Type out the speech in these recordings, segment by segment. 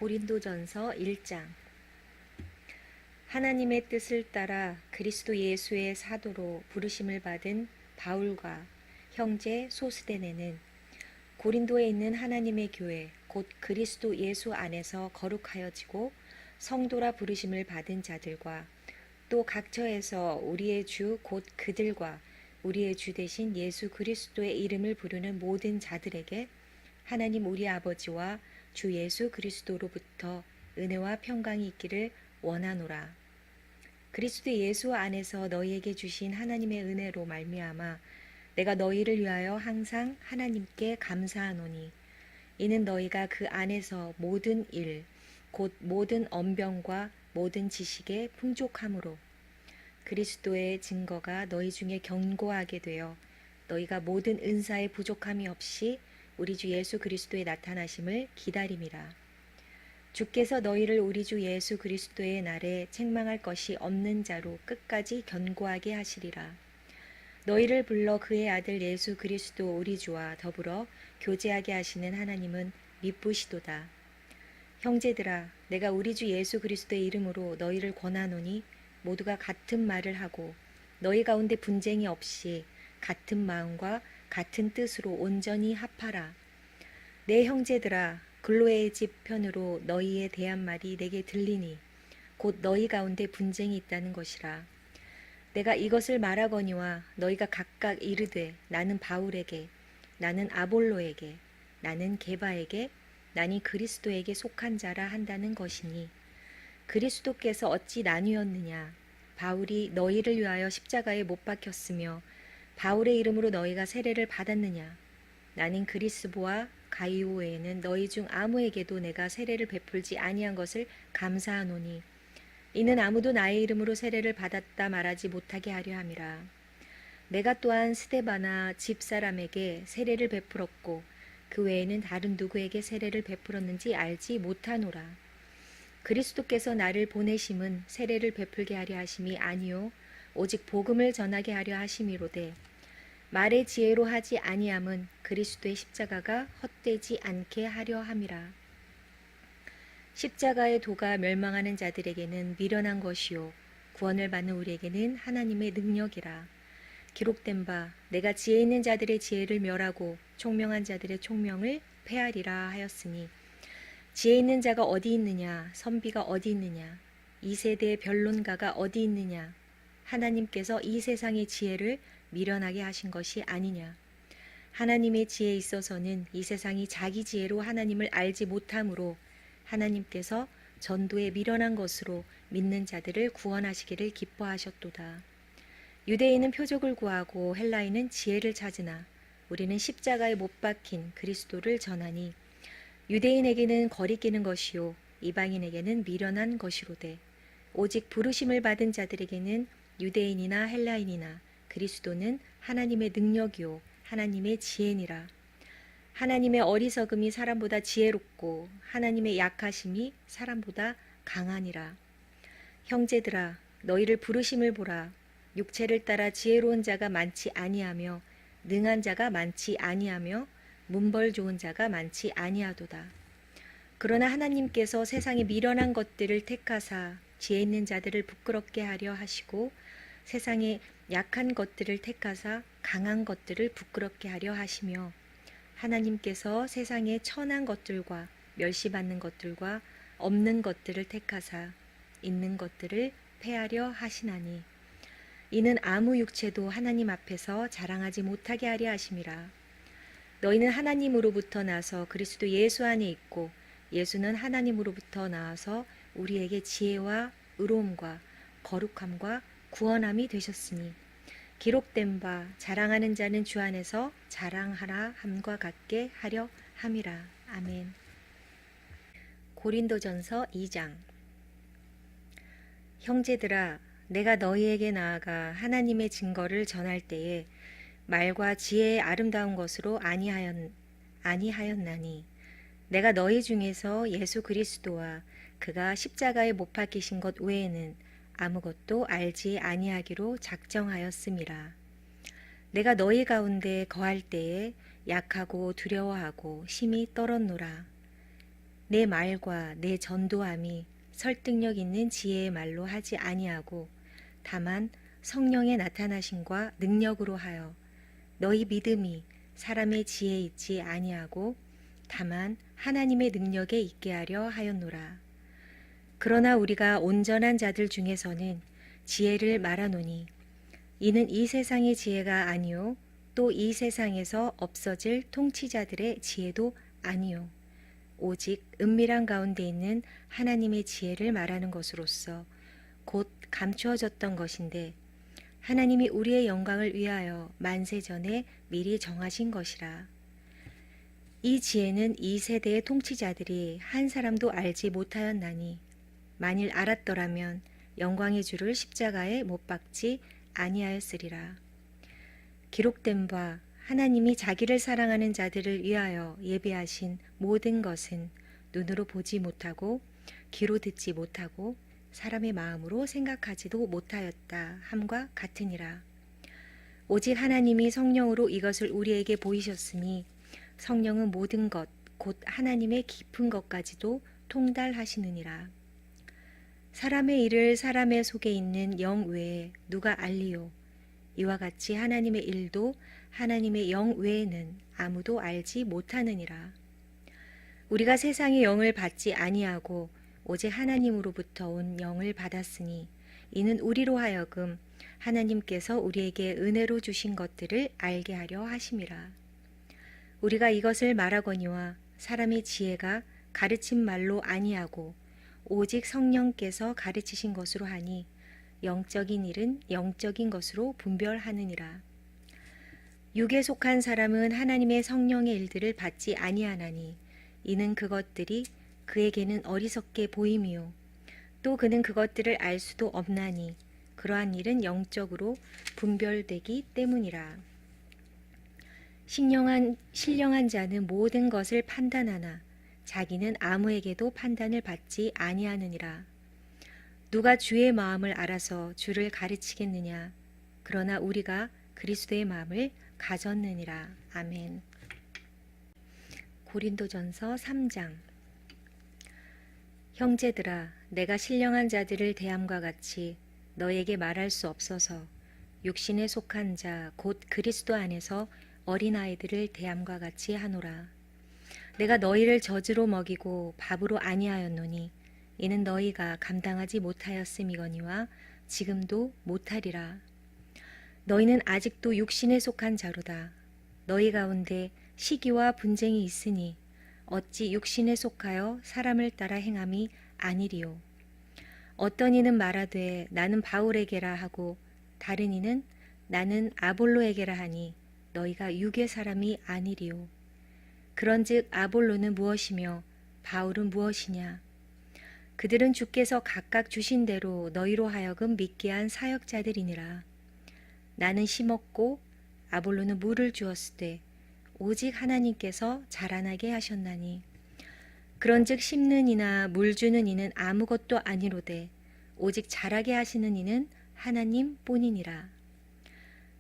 고린도전서 1장. 하나님의 뜻을 따라 그리스도 예수의 사도로 부르심을 받은 바울과 형제 소스데네는 고린도에 있는 하나님의 교회 곧 그리스도 예수 안에서 거룩하여지고 성도라 부르심을 받은 자들과 또 각처에서 우리의 주 곧 그들과 우리의 주 되신 예수 그리스도의 이름을 부르는 모든 자들에게 하나님 우리 아버지와 주 예수 그리스도로부터 은혜와 평강이 있기를 원하노라. 그리스도 예수 안에서 너희에게 주신 하나님의 은혜로 말미암아 내가 너희를 위하여 항상 하나님께 감사하노니 이는 너희가 그 안에서 모든 일 곧 모든 언변과 모든 지식에 풍족함으로 그리스도의 증거가 너희 중에 견고하게 되어 너희가 모든 은사의 부족함이 없이 우리 주 예수 그리스도의 나타나심을 기다림이라. 주께서 너희를 우리 주 예수 그리스도의 날에 책망할 것이 없는 자로 끝까지 견고하게 하시리라. 너희를 불러 그의 아들 예수 그리스도 우리 주와 더불어 교제하게 하시는 하나님은 미쁘시도다. 형제들아, 내가 우리 주 예수 그리스도의 이름으로 너희를 권하노니 모두가 같은 말을 하고 너희 가운데 분쟁이 없이 같은 마음과 같은 뜻으로 온전히 합하라. 내 형제들아, 글로의 집 편으로 너희에 대한 말이 내게 들리니 곧 너희 가운데 분쟁이 있다는 것이라. 내가 이것을 말하거니와 너희가 각각 이르되 나는 바울에게, 나는 아볼로에게, 나는 게바에게, 나니 그리스도에게 속한 자라 한다는 것이니 그리스도께서 어찌 나뉘었느냐. 바울이 너희를 위하여 십자가에 못 박혔으며 바울의 이름으로 너희가 세례를 받았느냐. 나는 그리스보와 가이오 외에는 너희 중 아무에게도 내가 세례를 베풀지 아니한 것을 감사하노니 이는 아무도 나의 이름으로 세례를 받았다 말하지 못하게 하려 함이라. 내가 또한 스데바나 집사람에게 세례를 베풀었고 그 외에는 다른 누구에게 세례를 베풀었는지 알지 못하노라. 그리스도께서 나를 보내심은 세례를 베풀게 하려 하심이 아니요 오직 복음을 전하게 하려 하심이로되 말의 지혜로 하지 아니함은 그리스도의 십자가가 헛되지 않게 하려 함이라. 십자가의 도가 멸망하는 자들에게는 미련한 것이요 구원을 받는 우리에게는 하나님의 능력이라. 기록된 바 내가 지혜 있는 자들의 지혜를 멸하고 총명한 자들의 총명을 폐하리라 하였으니 지혜 있는 자가 어디 있느냐, 선비가 어디 있느냐, 이 세대의 변론가가 어디 있느냐. 하나님께서 이 세상의 지혜를 미련하게 하신 것이 아니냐. 하나님의 지혜에 있어서는 이 세상이 자기 지혜로 하나님을 알지 못하므로 하나님께서 전도에 미련한 것으로 믿는 자들을 구원하시기를 기뻐하셨도다. 유대인은 표적을 구하고 헬라인은 지혜를 찾으나 우리는 십자가에 못 박힌 그리스도를 전하니 유대인에게는 거리끼는 것이요 이방인에게는 미련한 것이로되 오직 부르심을 받은 자들에게는 유대인이나 헬라인이나 그리스도는 하나님의 능력이요 하나님의 지혜니라. 하나님의 어리석음이 사람보다 지혜롭고 하나님의 약하심이 사람보다 강하니라. 형제들아, 너희를 부르심을 보라. 육체를 따라 지혜로운 자가 많지 아니하며 능한 자가 많지 아니하며 문벌 좋은 자가 많지 아니하도다. 그러나 하나님께서 세상에 미련한 것들을 택하사 지혜 있는 자들을 부끄럽게 하려 하시고 세상에 약한 것들을 택하사 강한 것들을 부끄럽게 하려 하시며 하나님께서 세상에 천한 것들과 멸시받는 것들과 없는 것들을 택하사 있는 것들을 폐하려 하시나니 이는 아무 육체도 하나님 앞에서 자랑하지 못하게 하려 하심이라. 너희는 하나님으로부터 나서 그리스도 예수 안에 있고 예수는 하나님으로부터 나와서 우리에게 지혜와 의로움과 거룩함과 구원함이 되셨으니 기록된 바 자랑하는 자는 주 안에서 자랑하라 함과 같게 하려 함이라. 아멘. 고린도전서 2장. 형제들아, 내가 너희에게 나아가 하나님의 증거를 전할 때에 말과 지혜의 아름다운 것으로 아니하였나니 내가 너희 중에서 예수 그리스도와 그가 십자가에 못 박히신 것 외에는 아무것도 알지 아니하기로 작정하였음이라. 내가 너희 가운데 거할 때에 약하고 두려워하고 심히 떨었노라. 내 말과 내 전도함이 설득력 있는 지혜의 말로 하지 아니하고 다만 성령의 나타나심과 능력으로 하여 너희 믿음이 사람의 지혜에 있지 아니하고 다만 하나님의 능력에 있게 하려 하였노라. 그러나 우리가 온전한 자들 중에서는 지혜를 말하노니 이는 이 세상의 지혜가 아니요 또 이 세상에서 없어질 통치자들의 지혜도 아니요 오직 은밀한 가운데 있는 하나님의 지혜를 말하는 것으로서 곧 감추어졌던 것인데 하나님이 우리의 영광을 위하여 만세 전에 미리 정하신 것이라. 이 지혜는 이 세대의 통치자들이 한 사람도 알지 못하였나니 만일 알았더라면 영광의 주를 십자가에 못 박지 아니하였으리라. 기록된 바 하나님이 자기를 사랑하는 자들을 위하여 예비하신 모든 것은 눈으로 보지 못하고 귀로 듣지 못하고 사람의 마음으로 생각하지도 못하였다 함과 같으니라. 오직 하나님이 성령으로 이것을 우리에게 보이셨으니 성령은 모든 것 곧 하나님의 깊은 것까지도 통달하시느니라. 사람의 일을 사람의 속에 있는 영 외에 누가 알리요? 이와 같이 하나님의 일도 하나님의 영 외에는 아무도 알지 못하느니라. 우리가 세상의 영을 받지 아니하고 오직 하나님으로부터 온 영을 받았으니 이는 우리로 하여금 하나님께서 우리에게 은혜로 주신 것들을 알게 하려 하심이라. 우리가 이것을 말하거니와 사람의 지혜가 가르친 말로 아니하고 오직 성령께서 가르치신 것으로 하니 영적인 일은 영적인 것으로 분별하느니라. 육에 속한 사람은 하나님의 성령의 일들을 받지 아니하나니 이는 그것들이 그에게는 어리석게 보임이요 또 그는 그것들을 알 수도 없나니 그러한 일은 영적으로 분별되기 때문이라. 신령한 자는 모든 것을 판단하나 자기는 아무에게도 판단을 받지 아니하느니라. 누가 주의 마음을 알아서 주를 가르치겠느냐? 그러나 우리가 그리스도의 마음을 가졌느니라. 아멘. 고린도전서 3장. 형제들아, 내가 신령한 자들을 대함과 같이 너에게 말할 수 없어서 육신에 속한 자 곧 그리스도 안에서 어린아이들을 대함과 같이 하노라. 내가 너희를 젖으로 먹이고 밥으로 아니하였노니 이는 너희가 감당하지 못하였음이거니와 지금도 못하리라. 너희는 아직도 육신에 속한 자로다. 너희 가운데 시기와 분쟁이 있으니 어찌 육신에 속하여 사람을 따라 행함이 아니리요. 어떤 이는 말하되 나는 바울에게라 하고 다른 이는 나는 아볼로에게라 하니 너희가 육의 사람이 아니리요. 그런즉 아볼로는 무엇이며 바울은 무엇이냐? 그들은 주께서 각각 주신 대로 너희로 하여금 믿게 한 사역자들이니라. 나는 심었고 아볼로는 물을 주었으되 오직 하나님께서 자라나게 하셨나니 그런즉 심는 이나 물 주는 이는 아무것도 아니로되 오직 자라게 하시는 이는 하나님 뿐이니라.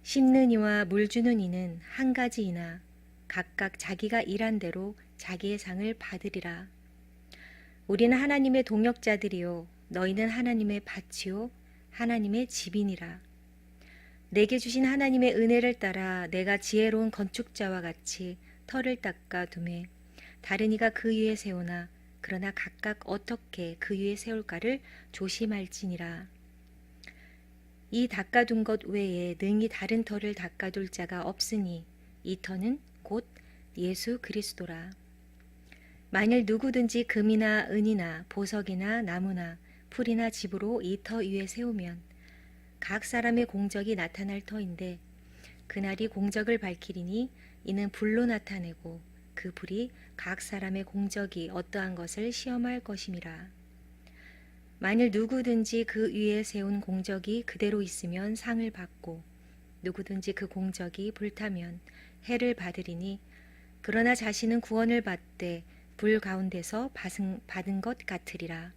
심는 이와 물 주는 이는 한 가지이나 각각 자기가 일한 대로 자기의 상을 받으리라. 우리는 하나님의 동역자들이요 너희는 하나님의 밭이요 하나님의 집이니라. 내게 주신 하나님의 은혜를 따라 내가 지혜로운 건축자와 같이 터를 닦아 두매 다른 이가 그 위에 세우나 그러나 각각 어떻게 그 위에 세울까를 조심할지니라. 이 닦아둔 것 외에 능히 다른 터를 닦아둘 자가 없으니 이 터는 곧 예수 그리스도라. 만일 누구든지 금이나 은이나 보석이나 나무나 풀이나 집으로 이 터 위에 세우면 각 사람의 공적이 나타날 터인데 그날이 공적을 밝히리니 이는 불로 나타내고 그 불이 각 사람의 공적이 어떠한 것을 시험할 것임이라. 만일 누구든지 그 위에 세운 공적이 그대로 있으면 상을 받고 누구든지 그 공적이 불타면 해를 받으리니 그러나 자신은 구원을 받되 불 가운데서 받은 것 같으리라.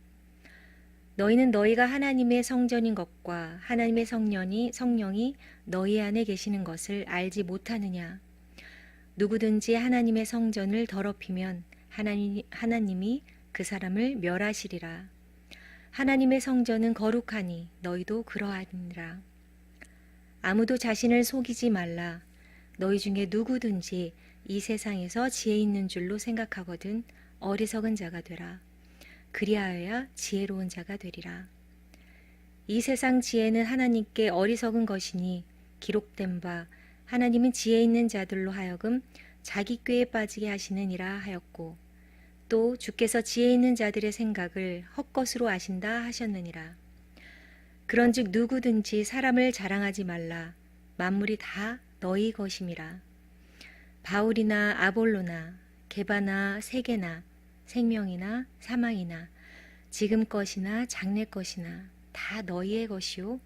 너희는 너희가 하나님의 성전인 것과 하나님의 성령이 너희 안에 계시는 것을 알지 못하느냐? 누구든지 하나님의 성전을 더럽히면 하나님이 그 사람을 멸하시리라. 하나님의 성전은 거룩하니 너희도 그러하니라. 아무도 자신을 속이지 말라. 너희 중에 누구든지 이 세상에서 지혜 있는 줄로 생각하거든 어리석은 자가 되라. 그리하여야 지혜로운 자가 되리라. 이 세상 지혜는 하나님께 어리석은 것이니 기록된 바 하나님은 지혜 있는 자들로 하여금 자기 꾀에 빠지게 하시느니라 하였고, 또 주께서 지혜 있는 자들의 생각을 헛것으로 아신다 하셨느니라. 그런즉 누구든지 사람을 자랑하지 말라. 만물이 다 너희 것임이라. 바울이나 아볼로나 게바나 세계나 생명이나 사망이나 지금 것이나 장래 것이나 다 너희의 것이요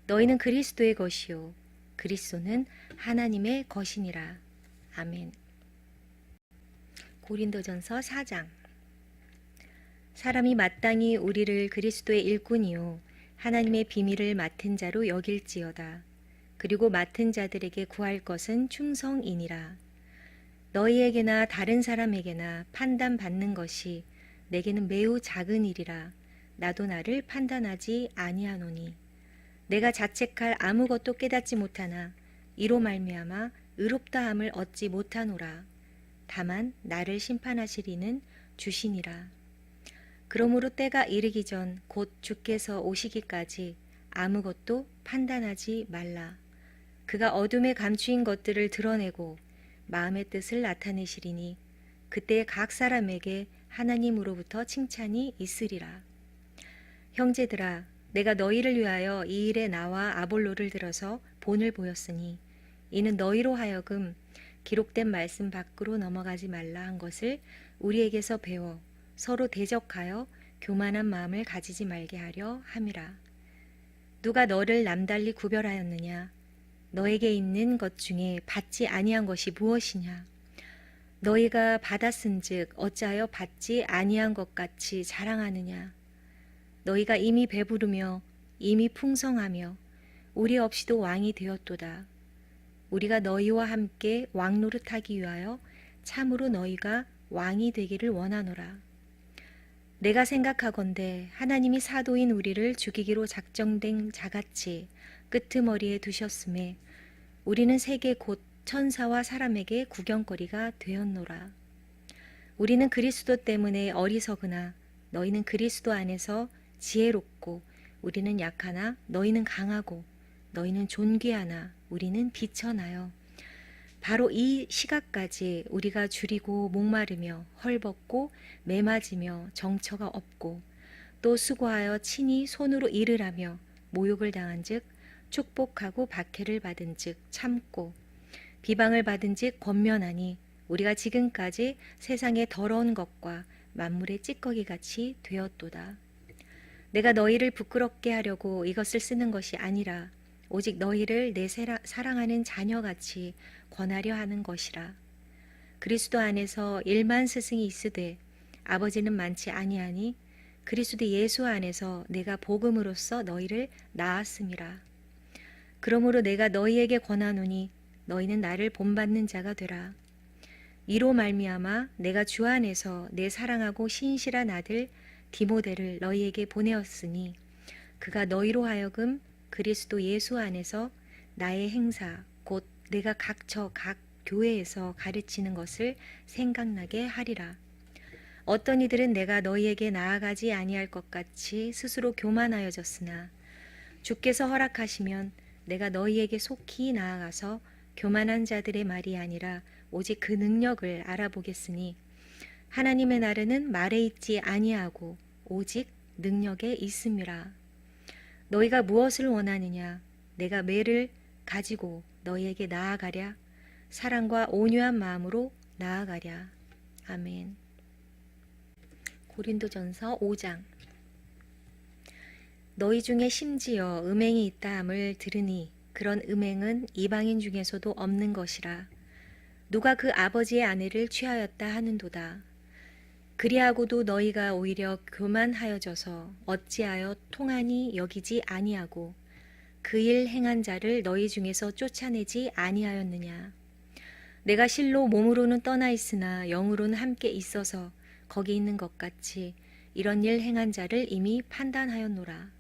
너희는 그리스도의 것이요 그리스도는 하나님의 것이니라. 아멘. 고린도전서 4장. 사람이 마땅히 우리를 그리스도의 일꾼이요 하나님의 비밀을 맡은 자로 여길지어다. 그리고 맡은 자들에게 구할 것은 충성이니라. 너희에게나 다른 사람에게나 판단받는 것이 내게는 매우 작은 일이라. 나도 나를 판단하지 아니하노니 내가 자책할 아무것도 깨닫지 못하나 이로 말미암아 의롭다함을 얻지 못하노라. 다만 나를 심판하시리는 주시니라. 그러므로 때가 이르기 전 곧 주께서 오시기까지 아무것도 판단하지 말라. 그가 어둠에 감추인 것들을 드러내고 마음의 뜻을 나타내시리니 그때 각 사람에게 하나님으로부터 칭찬이 있으리라. 형제들아, 내가 너희를 위하여 이 일에 나와 아볼로를 들어서 본을 보였으니 이는 너희로 하여금 기록된 말씀 밖으로 넘어가지 말라 한 것을 우리에게서 배워 서로 대적하여 교만한 마음을 가지지 말게 하려 함이라. 누가 너를 남달리 구별하였느냐? 너에게 있는 것 중에 받지 아니한 것이 무엇이냐? 너희가 받았은즉 어찌하여 받지 아니한 것 같이 자랑하느냐? 너희가 이미 배부르며 이미 풍성하며 우리 없이도 왕이 되었도다. 우리가 너희와 함께 왕 노릇하기 위하여 참으로 너희가 왕이 되기를 원하노라. 내가 생각하건대 하나님이 사도인 우리를 죽이기로 작정된 자같이 끄트머리에 두셨음에 우리는 세계 곧 천사와 사람에게 구경거리가 되었노라. 우리는 그리스도 때문에 어리석으나 너희는 그리스도 안에서 지혜롭고 우리는 약하나 너희는 강하고 너희는 존귀하나 우리는 비천하여 바로 이 시각까지 우리가 줄이고 목마르며 헐벗고 매맞으며 정처가 없고 또 수고하여 친히 손으로 일을 하며 모욕을 당한즉 축복하고 박해를 받은즉 참고 비방을 받은즉 권면하니 우리가 지금까지 세상의 더러운 것과 만물의 찌꺼기같이 되었도다. 내가 너희를 부끄럽게 하려고 이것을 쓰는 것이 아니라 오직 너희를 내 사랑하는 자녀같이 권하려 하는 것이라. 그리스도 안에서 1만 스승이 있으되 아버지는 많지 아니하니 그리스도 예수 안에서 내가 복음으로써 너희를 낳았음이라. 그러므로 내가 너희에게 권하노니 너희는 나를 본받는 자가 되라. 이로 말미암아 내가 주 안에서 내 사랑하고 신실한 아들 디모데를 너희에게 보내었으니 그가 너희로 하여금 그리스도 예수 안에서 나의 행사 곧 내가 각처 각 교회에서 가르치는 것을 생각나게 하리라. 어떤 이들은 내가 너희에게 나아가지 아니할 것 같이 스스로 교만하여졌으나 주께서 허락하시면 내가 너희에게 속히 나아가서 교만한 자들의 말이 아니라 오직 그 능력을 알아보겠으니 하나님의 나라는 말에 있지 아니하고 오직 능력에 있음이라. 너희가 무엇을 원하느냐? 내가 매를 가지고 너희에게 나아가랴. 사랑과 온유한 마음으로 나아가랴. 아멘. 고린도전서 5장. 너희 중에 심지어 음행이 있다 함을 들으니 그런 음행은 이방인 중에서도 없는 것이라. 누가 그 아버지의 아내를 취하였다 하는도다. 그리하고도 너희가 오히려 교만하여져서 어찌하여 통하니 여기지 아니하고 그 일 행한 자를 너희 중에서 쫓아내지 아니하였느냐. 내가 실로 몸으로는 떠나 있으나 영으로는 함께 있어서 거기 있는 것 같이 이런 일 행한 자를 이미 판단하였노라.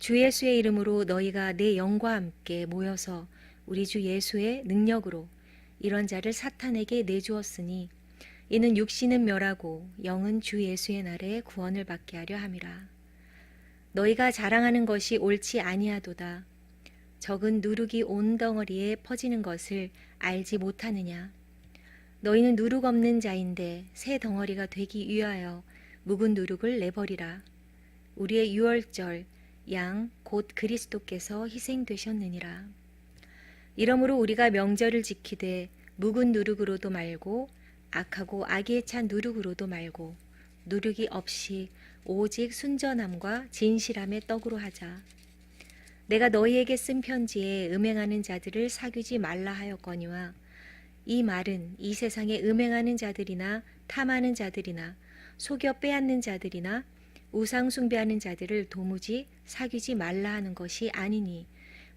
주 예수의 이름으로 너희가 내 영과 함께 모여서 우리 주 예수의 능력으로 이런 자를 사탄에게 내주었으니 이는 육신은 멸하고 영은 주 예수의 날에 구원을 받게 하려 함이라. 너희가 자랑하는 것이 옳지 아니하도다. 적은 누룩이 온 덩어리에 퍼지는 것을 알지 못하느냐. 너희는 누룩 없는 자인데 새 덩어리가 되기 위하여 묵은 누룩을 내버리라. 우리의 유월절 양 곧 그리스도께서 희생되셨느니라. 이러므로 우리가 명절을 지키되 묵은 누룩으로도 말고 악하고 악에 찬 누룩으로도 말고 누룩이 없이 오직 순전함과 진실함의 떡으로 하자. 내가 너희에게 쓴 편지에 음행하는 자들을 사귀지 말라 하였거니와 이 말은 이 세상에 음행하는 자들이나 탐하는 자들이나 속여 빼앗는 자들이나 우상 숭배하는 자들을 도무지 사귀지 말라 하는 것이 아니니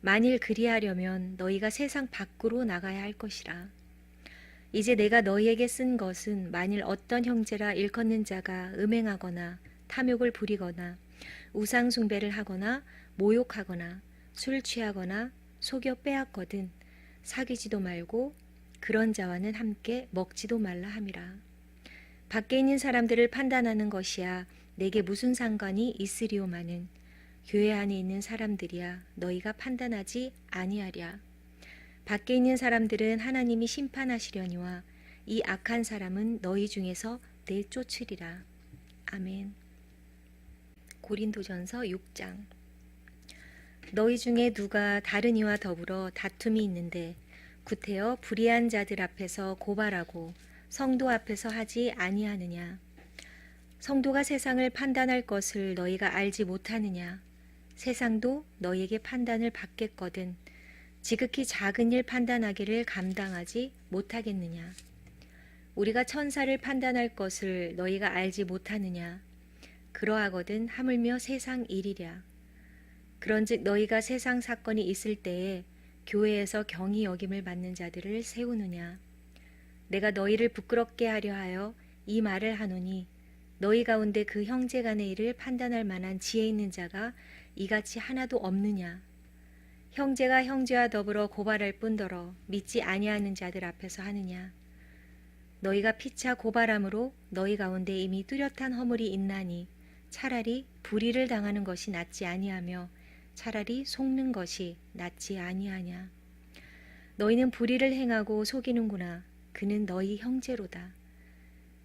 만일 그리하려면 너희가 세상 밖으로 나가야 할 것이라. 이제 내가 너희에게 쓴 것은 만일 어떤 형제라 일컫는 자가 음행하거나 탐욕을 부리거나 우상 숭배를 하거나 모욕하거나 술 취하거나 속여 빼앗거든 사귀지도 말고 그런 자와는 함께 먹지도 말라 함이라. 밖에 있는 사람들을 판단하는 것이야 내게 무슨 상관이 있으리오마는 교회 안에 있는 사람들이야 너희가 판단하지 아니하랴. 밖에 있는 사람들은 하나님이 심판하시려니와 이 악한 사람은 너희 중에서 내쫓으리라. 아멘. 고린도전서 6장. 너희 중에 누가 다른 이와 더불어 다툼이 있는데 구태여 불의한 자들 앞에서 고발하고 성도 앞에서 하지 아니하느냐. 성도가 세상을 판단할 것을 너희가 알지 못하느냐. 세상도 너희에게 판단을 받겠거든 지극히 작은 일 판단하기를 감당하지 못하겠느냐. 우리가 천사를 판단할 것을 너희가 알지 못하느냐. 그러하거든 하물며 세상 일이랴. 그런즉 너희가 세상 사건이 있을 때에 교회에서 경히 여김을 받는 자들을 세우느냐. 내가 너희를 부끄럽게 하려 하여 이 말을 하노니 너희 가운데 그 형제 간의 일을 판단할 만한 지혜 있는 자가 이같이 하나도 없느냐. 형제가 형제와 더불어 고발할 뿐더러 믿지 아니하는 자들 앞에서 하느냐. 너희가 피차 고발함으로 너희 가운데 이미 뚜렷한 허물이 있나니 차라리 불의를 당하는 것이 낫지 아니하며 차라리 속는 것이 낫지 아니하냐. 너희는 불의를 행하고 속이는구나. 그는 너희 형제로다.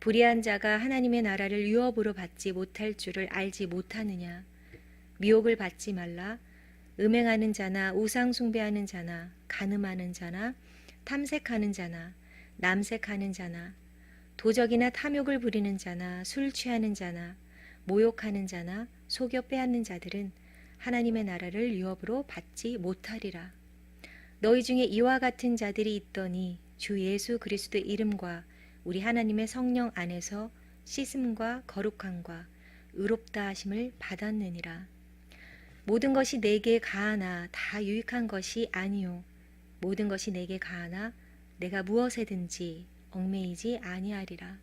불의한 자가 하나님의 나라를 유업으로 받지 못할 줄을 알지 못하느냐. 미혹을 받지 말라. 음행하는 자나 우상 숭배하는 자나 간음하는 자나 탐색하는 자나 남색하는 자나 도적이나 탐욕을 부리는 자나 술 취하는 자나 모욕하는 자나 속여 빼앗는 자들은 하나님의 나라를 유업으로 받지 못하리라. 너희 중에 이와 같은 자들이 있더니 주 예수 그리스도의 이름과 우리 하나님의 성령 안에서 씻음과 거룩함과 의롭다 하심을 받았느니라. 모든 것이 내게 가하나 다 유익한 것이 아니요 모든 것이 내게 가하나 내가 무엇에든지 얽매이지 아니하리라.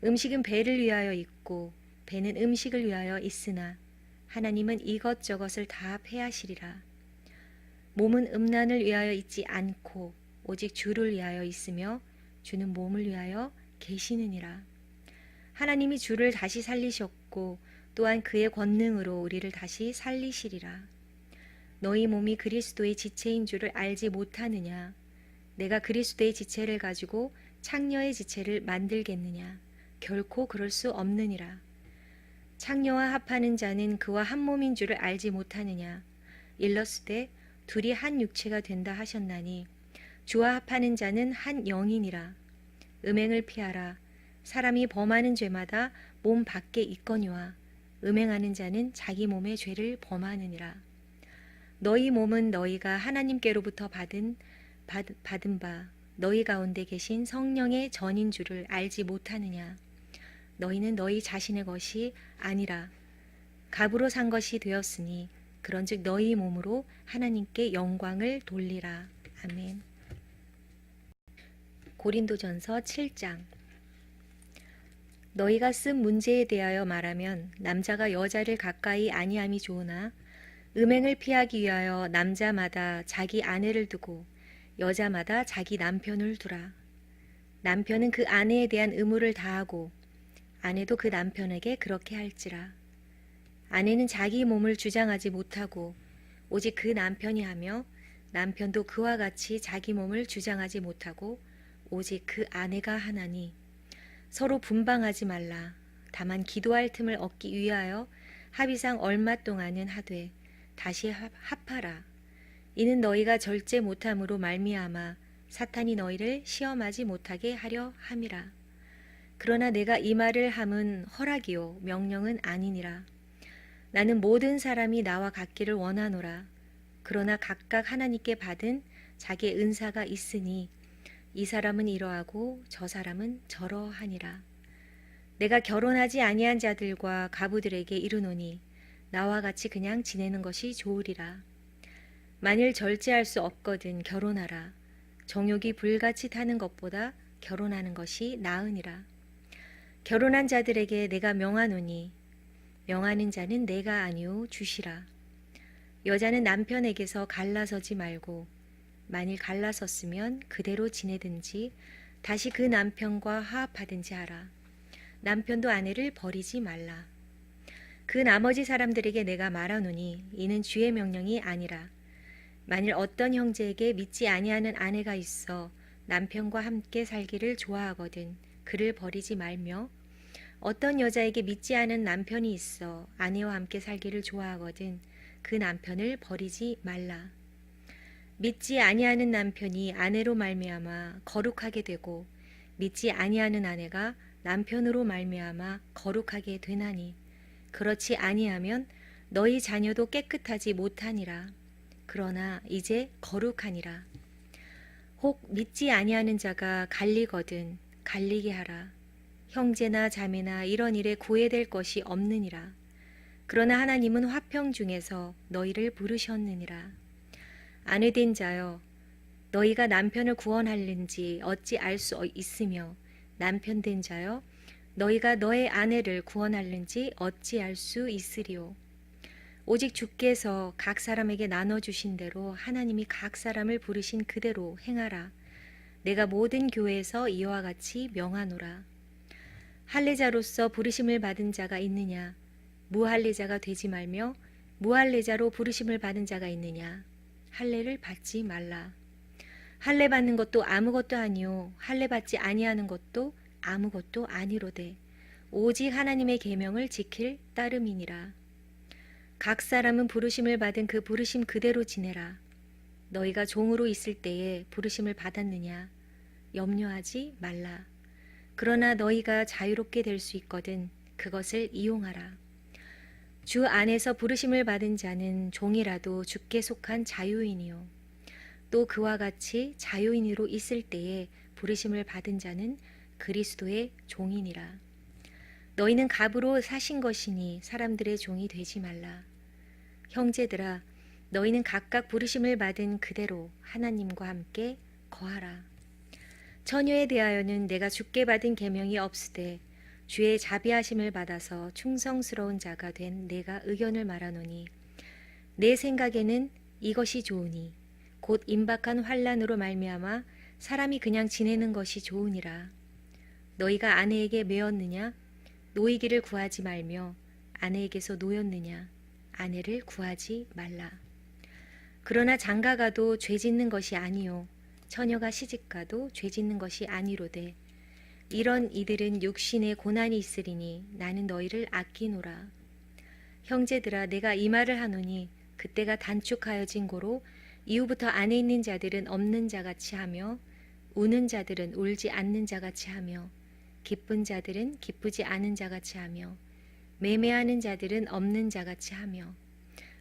음식은 배를 위하여 있고 배는 음식을 위하여 있으나 하나님은 이것저것을 다 패하시리라. 몸은 음란을 위하여 있지 않고 오직 주를 위하여 있으며 주는 몸을 위하여 계시느니라. 하나님이 주를 다시 살리셨고 또한 그의 권능으로 우리를 다시 살리시리라. 너희 몸이 그리스도의 지체인 줄을 알지 못하느냐. 내가 그리스도의 지체를 가지고 창녀의 지체를 만들겠느냐. 결코 그럴 수 없느니라. 창녀와 합하는 자는 그와 한 몸인 줄을 알지 못하느냐. 일렀으되 둘이 한 육체가 된다 하셨나니 주와 합하는 자는 한 영이니라. 음행을 피하라. 사람이 범하는 죄마다 몸 밖에 있거니와 음행하는 자는 자기 몸의 죄를 범하느니라. 너희 몸은 너희가 하나님께로부터 받은 바 너희 가운데 계신 성령의 전인 줄을 알지 못하느냐. 너희는 너희 자신의 것이 아니라 값으로 산 것이 되었으니 그런즉 너희 몸으로 하나님께 영광을 돌리라. 아멘. 고린도전서 7장. 너희가 쓴 문제에 대하여 말하면 남자가 여자를 가까이 아니함이 좋으나 음행을 피하기 위하여 남자마다 자기 아내를 두고 여자마다 자기 남편을 두라. 남편은 그 아내에 대한 의무를 다하고 아내도 그 남편에게 그렇게 할지라. 아내는 자기 몸을 주장하지 못하고 오직 그 남편이 하며 남편도 그와 같이 자기 몸을 주장하지 못하고 오직 그 아내가 하나니 서로 분방하지 말라. 다만 기도할 틈을 얻기 위하여 합의상 얼마 동안은 하되 다시 합하라. 이는 너희가 절제 못함으로 말미암아 사탄이 너희를 시험하지 못하게 하려 함이라. 그러나 내가 이 말을 함은 허락이요 명령은 아니니라. 나는 모든 사람이 나와 같기를 원하노라. 그러나 각각 하나님께 받은 자기의 은사가 있으니 이 사람은 이러하고 저 사람은 저러하니라. 내가 결혼하지 아니한 자들과 가부들에게 이르노니 나와 같이 그냥 지내는 것이 좋으리라. 만일 절제할 수 없거든 결혼하라. 정욕이 불같이 타는 것보다 결혼하는 것이 나으니라. 결혼한 자들에게 내가 명하노니 명하는 자는 내가 아니오 주시라. 여자는 남편에게서 갈라서지 말고 만일 갈라섰으면 그대로 지내든지 다시 그 남편과 화합하든지 하라. 남편도 아내를 버리지 말라. 그 나머지 사람들에게 내가 말하노니 이는 주의 명령이 아니라 만일 어떤 형제에게 믿지 아니하는 아내가 있어 남편과 함께 살기를 좋아하거든 그를 버리지 말며 어떤 여자에게 믿지 않은 남편이 있어 아내와 함께 살기를 좋아하거든 그 남편을 버리지 말라. 믿지 아니하는 남편이 아내로 말미암아 거룩하게 되고 믿지 아니하는 아내가 남편으로 말미암아 거룩하게 되나니 그렇지 아니하면 너희 자녀도 깨끗하지 못하니라. 그러나 이제 거룩하니라. 혹 믿지 아니하는 자가 갈리거든 갈리게 하라. 형제나 자매나 이런 일에 구애될 것이 없느니라. 그러나 하나님은 화평 중에서 너희를 부르셨느니라. 아내된 자여 너희가 남편을 구원하는지 어찌 알 수 있으며 남편 된 자여 너희가 너의 아내를 구원하는지 어찌 알 수 있으리요. 오직 주께서 각 사람에게 나눠주신 대로 하나님이 각 사람을 부르신 그대로 행하라. 내가 모든 교회에서 이와 같이 명하노라. 할례자로서 부르심을 받은 자가 있느냐? 무할례자가 되지 말며 무할례자로 부르심을 받은 자가 있느냐? 할례를 받지 말라. 할례 받는 것도 아무것도 아니요 할례 받지 아니하는 것도 아무것도 아니로되 오직 하나님의 계명을 지킬 따름이니라. 각 사람은 부르심을 받은 그 부르심 그대로 지내라. 너희가 종으로 있을 때에 부르심을 받았느냐? 염려하지 말라. 그러나 너희가 자유롭게 될 수 있거든 그것을 이용하라. 주 안에서 부르심을 받은 자는 종이라도 주께 속한 자유인이요. 또 그와 같이 자유인으로 있을 때에 부르심을 받은 자는 그리스도의 종이니라. 너희는 갑으로 사신 것이니 사람들의 종이 되지 말라. 형제들아 너희는 각각 부르심을 받은 그대로 하나님과 함께 거하라. 처녀에 대하여는 내가 주께 받은 계명이 없으되 주의 자비하심을 받아서 충성스러운 자가 된 내가 의견을 말하노니 내 생각에는 이것이 좋으니 곧 임박한 환난으로 말미암아 사람이 그냥 지내는 것이 좋으니라. 너희가 아내에게 매었느냐? 노이기를 구하지 말며 아내에게서 노였느냐? 아내를 구하지 말라. 그러나 장가가도 죄 짓는 것이 아니요 처녀가 시집가도 죄 짓는 것이 아니로되 이런 이들은 육신에 고난이 있으리니 나는 너희를 아끼노라. 형제들아 내가 이 말을 하노니 그때가 단축하여진 고로 이후부터 안에 있는 자들은 없는 자같이 하며 우는 자들은 울지 않는 자같이 하며 기쁜 자들은 기쁘지 않은 자같이 하며 매매하는 자들은 없는 자같이 하며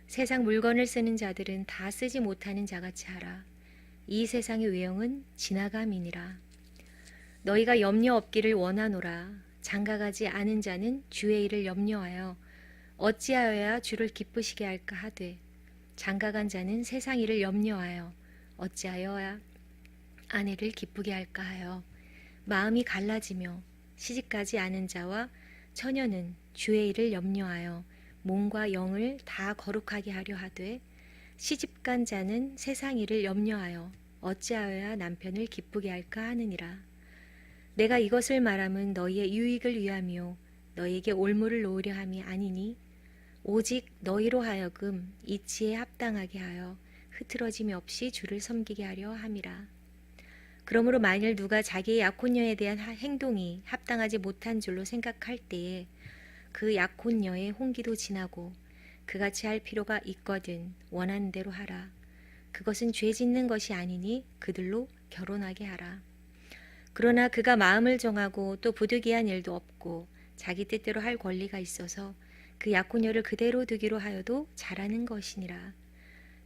세상 물건을 쓰는 자들은 다 쓰지 못하는 자같이 하라. 이 세상의 외형은 지나감이니라. 너희가 염려 없기를 원하노라. 장가가지 않은 자는 주의 일을 염려하여 어찌하여야 주를 기쁘시게 할까 하되 장가간 자는 세상 일을 염려하여 어찌하여야 아내를 기쁘게 할까 하여 마음이 갈라지며 시집가지 않은 자와 처녀는 주의 일을 염려하여 몸과 영을 다 거룩하게 하려 하되 시집간 자는 세상 일을 염려하여 어찌하여야 남편을 기쁘게 할까 하느니라. 내가 이것을 말함은 너희의 유익을 위함이요 너희에게 올무를 놓으려 함이 아니니 오직 너희로 하여금 이치에 합당하게 하여 흐트러짐이 없이 주를 섬기게 하려 함이라. 그러므로 만일 누가 자기의 약혼녀에 대한 행동이 합당하지 못한 줄로 생각할 때에 그 약혼녀의 홍기도 지나고 그같이 할 필요가 있거든 원하는 대로 하라. 그것은 죄 짓는 것이 아니니 그들로 결혼하게 하라. 그러나 그가 마음을 정하고 또 부득이한 일도 없고 자기 뜻대로 할 권리가 있어서 그 약혼녀를 그대로 두기로 하여도 잘하는 것이니라.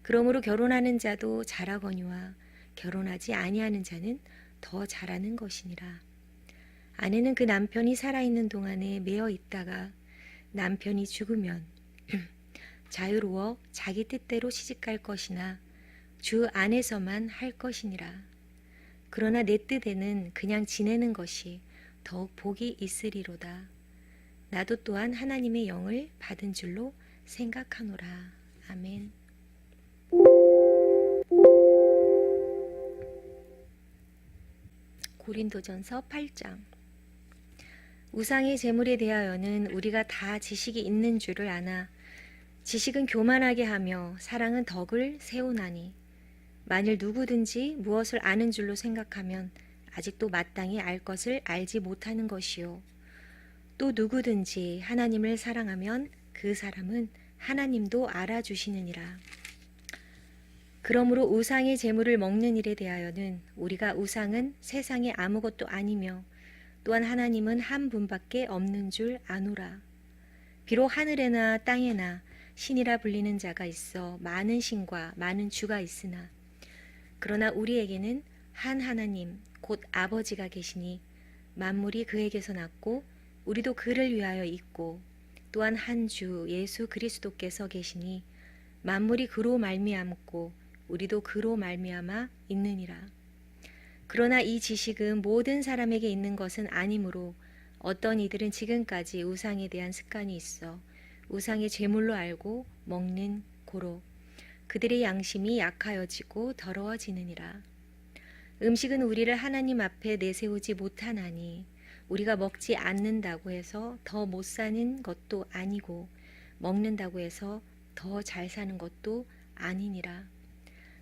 그러므로 결혼하는 자도 잘하거니와 결혼하지 아니하는 자는 더 잘하는 것이니라. 아내는 그 남편이 살아있는 동안에 매어 있다가 남편이 죽으면 자유로워 자기 뜻대로 시집갈 것이나 주 안에서만 할 것이니라. 그러나 내 뜻에는 그냥 지내는 것이 더욱 복이 있으리로다. 나도 또한 하나님의 영을 받은 줄로 생각하노라. 아멘. 고린도전서 8장. 우상의 제물에 대하여는 우리가 다 지식이 있는 줄을 아나 지식은 교만하게 하며 사랑은 덕을 세우나니 만일 누구든지 무엇을 아는 줄로 생각하면 아직도 마땅히 알 것을 알지 못하는 것이요 또 누구든지 하나님을 사랑하면 그 사람은 하나님도 알아주시느니라. 그러므로 우상의 제물을 먹는 일에 대하여는 우리가 우상은 세상에 아무것도 아니며 또한 하나님은 한 분밖에 없는 줄 아노라. 비록 하늘에나 땅에나 신이라 불리는 자가 있어 많은 신과 많은 주가 있으나 그러나 우리에게는 한 하나님 곧 아버지가 계시니 만물이 그에게서 났고 우리도 그를 위하여 있고 또한 한 주 예수 그리스도께서 계시니 만물이 그로 말미암고 우리도 그로 말미암아 있느니라. 그러나 이 지식은 모든 사람에게 있는 것은 아니므로 어떤 이들은 지금까지 우상에 대한 습관이 있어 우상의 제물로 알고 먹는 고로 그들의 양심이 약하여지고 더러워지느니라. 음식은 우리를 하나님 앞에 내세우지 못하나니 우리가 먹지 않는다고 해서 더 못 사는 것도 아니고 먹는다고 해서 더 잘 사는 것도 아니니라.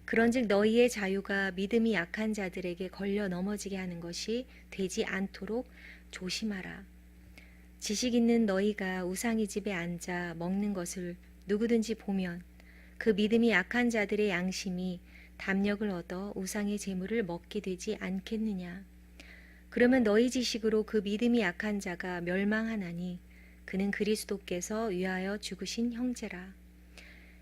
그런즉 너희의 자유가 믿음이 약한 자들에게 걸려 넘어지게 하는 것이 되지 않도록 조심하라. 지식 있는 너희가 우상의 집에 앉아 먹는 것을 누구든지 보면 그 믿음이 약한 자들의 양심이 담력을 얻어 우상의 제물을 먹게 되지 않겠느냐. 그러면 너희 지식으로 그 믿음이 약한 자가 멸망하나니 그는 그리스도께서 위하여 죽으신 형제라.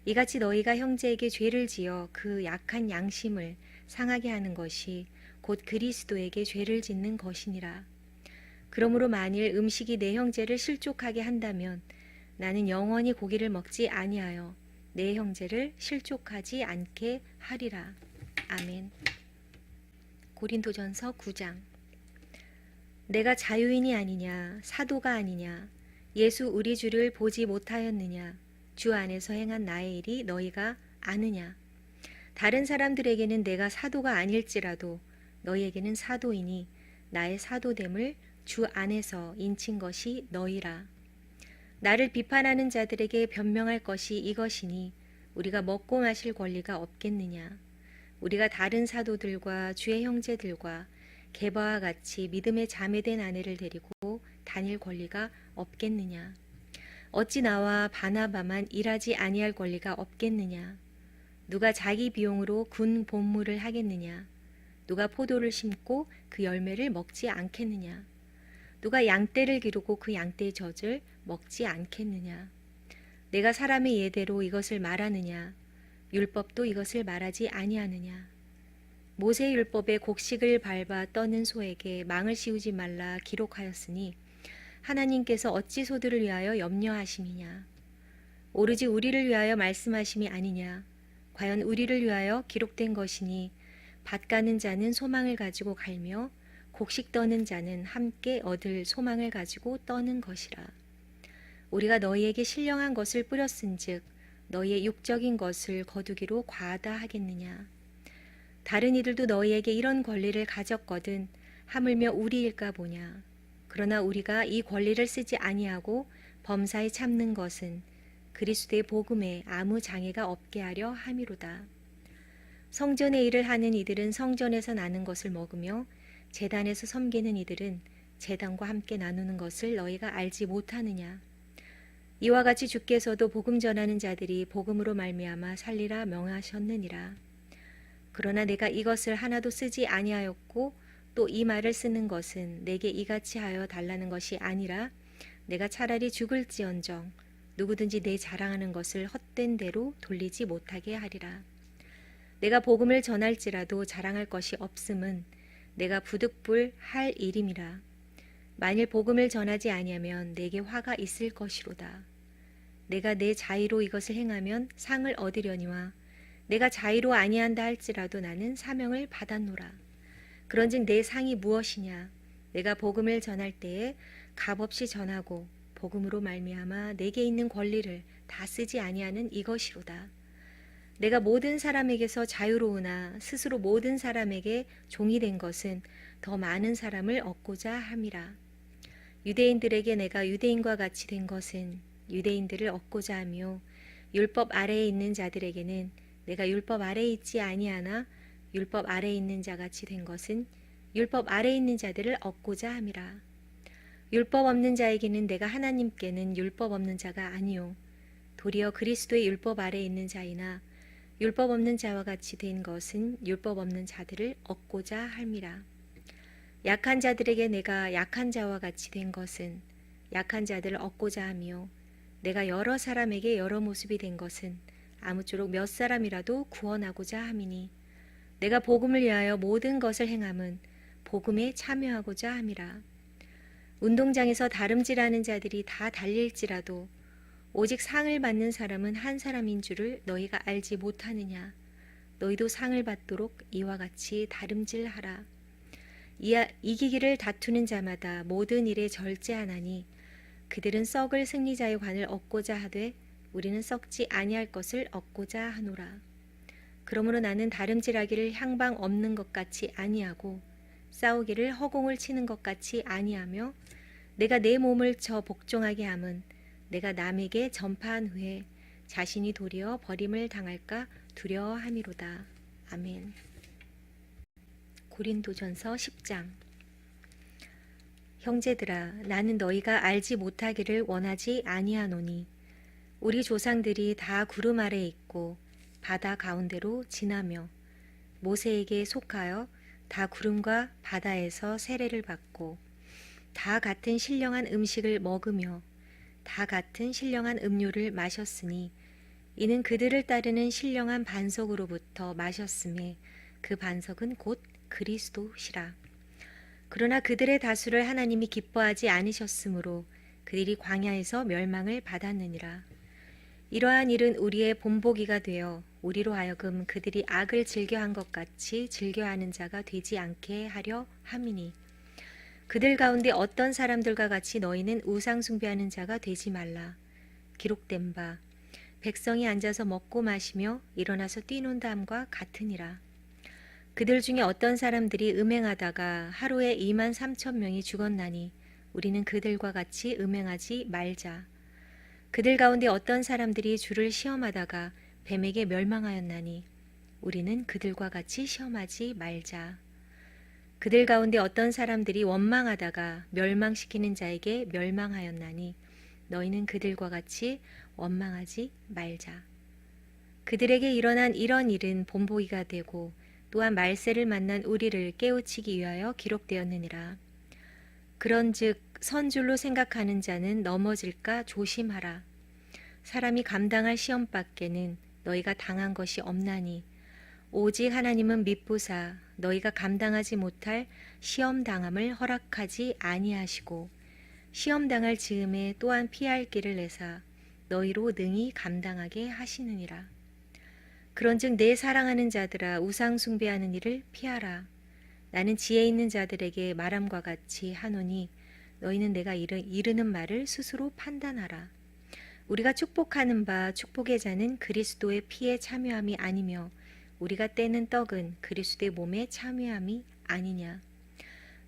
이같이 너희가 형제에게 죄를 지어 그 약한 양심을 상하게 하는 것이 곧 그리스도에게 죄를 짓는 것이니라. 그러므로 만일 음식이 내 형제를 실족하게 한다면 나는 영원히 고기를 먹지 아니하여 내 형제를 실족하지 않게 하리라. 아멘. 고린도전서 9장. 내가 자유인이 아니냐 사도가 아니냐 예수 우리 주를 보지 못하였느냐 주 안에서 행한 나의 일이 너희가 아느냐. 다른 사람들에게는 내가 사도가 아닐지라도 너희에게는 사도이니 나의 사도됨을 주 안에서 인친 것이 너희라. 나를 비판하는 자들에게 변명할 것이 이것이니 우리가 먹고 마실 권리가 없겠느냐. 우리가 다른 사도들과 주의 형제들과 게바와 같이 믿음의 자매된 아내를 데리고 다닐 권리가 없겠느냐. 어찌 나와 바나바만 일하지 아니할 권리가 없겠느냐. 누가 자기 비용으로 군 본무를 하겠느냐. 누가 포도를 심고 그 열매를 먹지 않겠느냐. 누가 양떼를 기르고 그 양떼의 젖을 먹지 않겠느냐. 내가 사람의 예대로 이것을 말하느냐. 율법도 이것을 말하지 아니하느냐. 모세 율법의 곡식을 밟아 떠는 소에게 망을 씌우지 말라 기록하였으니 하나님께서 어찌 소들을 위하여 염려하심이냐. 오로지 우리를 위하여 말씀하심이 아니냐. 과연 우리를 위하여 기록된 것이니 밭 가는 자는 소망을 가지고 갈며 곡식 떠는 자는 함께 얻을 소망을 가지고 떠는 것이라. 우리가 너희에게 신령한 것을 뿌렸은즉 너희의 육적인 것을 거두기로 과하다 하겠느냐. 다른 이들도 너희에게 이런 권리를 가졌거든 하물며 우리일까 보냐. 그러나 우리가 이 권리를 쓰지 아니하고 범사에 참는 것은 그리스도의 복음에 아무 장애가 없게 하려 함이로다. 성전의 일을 하는 이들은 성전에서 나는 것을 먹으며 제단에서 섬기는 이들은 제단과 함께 나누는 것을 너희가 알지 못하느냐. 이와 같이 주께서도 복음 전하는 자들이 복음으로 말미암아 살리라 명하셨느니라. 그러나 내가 이것을 하나도 쓰지 아니하였고 또 이 말을 쓰는 것은 내게 이같이 하여 달라는 것이 아니라 내가 차라리 죽을지언정 누구든지 내 자랑하는 것을 헛된 대로 돌리지 못하게 하리라. 내가 복음을 전할지라도 자랑할 것이 없음은 내가 부득불 할 일임이라. 만일 복음을 전하지 아니하면 내게 화가 있을 것이로다. 내가 내 자의로 이것을 행하면 상을 얻으려니와 내가 자의로 아니한다 할지라도 나는 사명을 받았노라. 그런즉 내 상이 무엇이냐? 내가 복음을 전할 때에 값없이 전하고 복음으로 말미암아 내게 있는 권리를 다 쓰지 아니하는 이것이로다. 내가 모든 사람에게서 자유로우나 스스로 모든 사람에게 종이 된 것은 더 많은 사람을 얻고자 함이라. 유대인들에게 내가 유대인과 같이 된 것은 유대인들을 얻고자 하며 율법 아래에 있는 자들에게는 내가 율법 아래에 있지 아니하나 율법 아래에 있는 자같이 된 것은 율법 아래에 있는 자들을 얻고자 함이라. 율법 없는 자에게는 내가 하나님께는 율법 없는 자가 아니요 도리어 그리스도의 율법 아래에 있는 자이나 율법 없는 자와 같이 된 것은 율법 없는 자들을 얻고자 함이라. 약한 자들에게 내가 약한 자와 같이 된 것은 약한 자들을 얻고자 하며 내가 여러 사람에게 여러 모습이 된 것은 아무쪼록 몇 사람이라도 구원하고자 함이니 내가 복음을 위하여 모든 것을 행함은 복음에 참여하고자 함이라. 운동장에서 다름질하는 자들이 다 달릴지라도 오직 상을 받는 사람은 한 사람인 줄을 너희가 알지 못하느냐. 너희도 상을 받도록 이와 같이 다름질하라. 이기기를 다투는 자마다 모든 일에 절제하나니 그들은 썩을 승리자의 관을 얻고자 하되 우리는 썩지 아니할 것을 얻고자 하노라. 그러므로 나는 다름질하기를 향방 없는 것 같이 아니하고 싸우기를 허공을 치는 것 같이 아니하며 내가 내 몸을 쳐 복종하게 함은 내가 남에게 전파한 후에 자신이 도리어 버림을 당할까 두려워함이로다. 아멘. 고린도전서 10장. 형제들아, 나는 너희가 알지 못하기를 원하지 아니하노니 우리 조상들이 다 구름 아래에 있고 바다 가운데로 지나며 모세에게 속하여 다 구름과 바다에서 세례를 받고 다 같은 신령한 음식을 먹으며 다 같은 신령한 음료를 마셨으니 이는 그들을 따르는 신령한 반석으로부터 마셨음에 그 반석은 곧 그리스도시라. 그러나 그들의 다수를 하나님이 기뻐하지 않으셨으므로 그들이 광야에서 멸망을 받았느니라. 이러한 일은 우리의 본보기가 되어 우리로 하여금 그들이 악을 즐겨한 것 같이 즐겨하는 자가 되지 않게 하려 함이니 그들 가운데 어떤 사람들과 같이 너희는 우상 숭배하는 자가 되지 말라. 기록된 바 백성이 앉아서 먹고 마시며 일어나서 뛰논다 함과 같으니라. 그들 중에 어떤 사람들이 음행하다가 하루에 2만 3천 명이 죽었나니 우리는 그들과 같이 음행하지 말자. 그들 가운데 어떤 사람들이 주를 시험하다가 뱀에게 멸망하였나니 우리는 그들과 같이 시험하지 말자. 그들 가운데 어떤 사람들이 원망하다가 멸망시키는 자에게 멸망하였나니 너희는 그들과 같이 원망하지 말자. 그들에게 일어난 이런 일은 본보기가 되고 또한 말세를 만난 우리를 깨우치기 위하여 기록되었느니라. 그런즉 선줄로 생각하는 자는 넘어질까 조심하라. 사람이 감당할 시험 밖에는 너희가 당한 것이 없나니 오직 하나님은 미쁘사 너희가 감당하지 못할 시험 당함을 허락하지 아니하시고 시험 당할 즈음에 또한 피할 길을 내사 너희로 능히 감당하게 하시느니라. 그런즉 내 사랑하는 자들아 우상 숭배하는 일을 피하라. 나는 지혜 있는 자들에게 말함과 같이 하노니 너희는 내가 이르는 말을 스스로 판단하라. 우리가 축복하는 바 축복의 자는 그리스도의 피에 참여함이 아니며 우리가 떼는 떡은 그리스도의 몸에 참여함이 아니냐.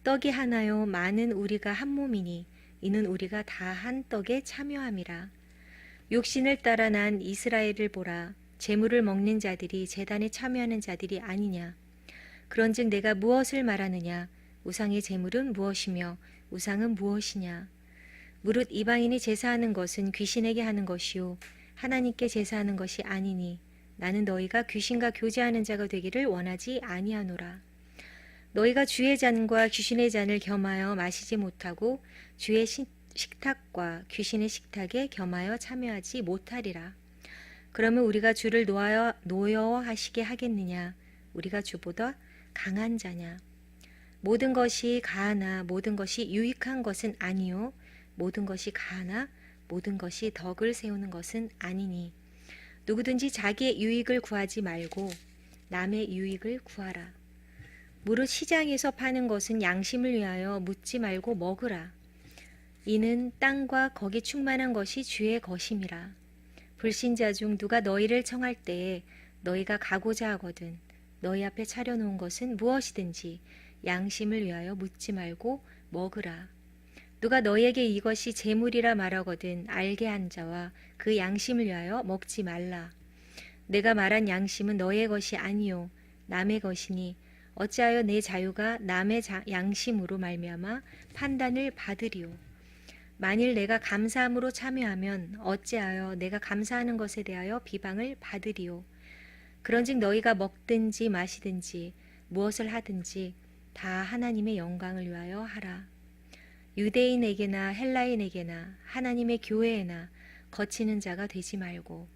떡이 하나요 많은 우리가 한 몸이니 이는 우리가 다 한 떡에 참여함이라. 육신을 따라 난 이스라엘을 보라. 제물을 먹는 자들이 제단에 참여하는 자들이 아니냐. 그런즉 내가 무엇을 말하느냐. 우상의 제물은 무엇이며 우상은 무엇이냐. 무릇 이방인이 제사하는 것은 귀신에게 하는 것이요 하나님께 제사하는 것이 아니니 나는 너희가 귀신과 교제하는 자가 되기를 원하지 아니하노라. 너희가 주의 잔과 귀신의 잔을 겸하여 마시지 못하고 주의 식탁과 귀신의 식탁에 겸하여 참여하지 못하리라. 그러면 우리가 주를 노여워하시게 하겠느냐. 우리가 주보다 강한 자냐. 모든 것이 가하나 모든 것이 유익한 것은 아니요 모든 것이 가하나 모든 것이 덕을 세우는 것은 아니니 누구든지 자기의 유익을 구하지 말고 남의 유익을 구하라. 무릇 시장에서 파는 것은 양심을 위하여 묻지 말고 먹으라. 이는 땅과 거기 충만한 것이 주의 것임이라. 불신자 중 누가 너희를 청할 때에 너희가 가고자 하거든 너희 앞에 차려놓은 것은 무엇이든지 양심을 위하여 묻지 말고 먹으라. 누가 너희에게 이것이 재물이라 말하거든 알게 한 자와 그 양심을 위하여 먹지 말라. 내가 말한 양심은 너의 것이 아니요 남의 것이니 어찌하여 내 자유가 남의 양심으로 말미암아 판단을 받으리요. 만일 내가 감사함으로 참여하면 어찌하여 내가 감사하는 것에 대하여 비방을 받으리요. 그런즉 너희가 먹든지 마시든지 무엇을 하든지 다 하나님의 영광을 위하여 하라. 유대인에게나 헬라인에게나 하나님의 교회에나 거치는 자가 되지 말고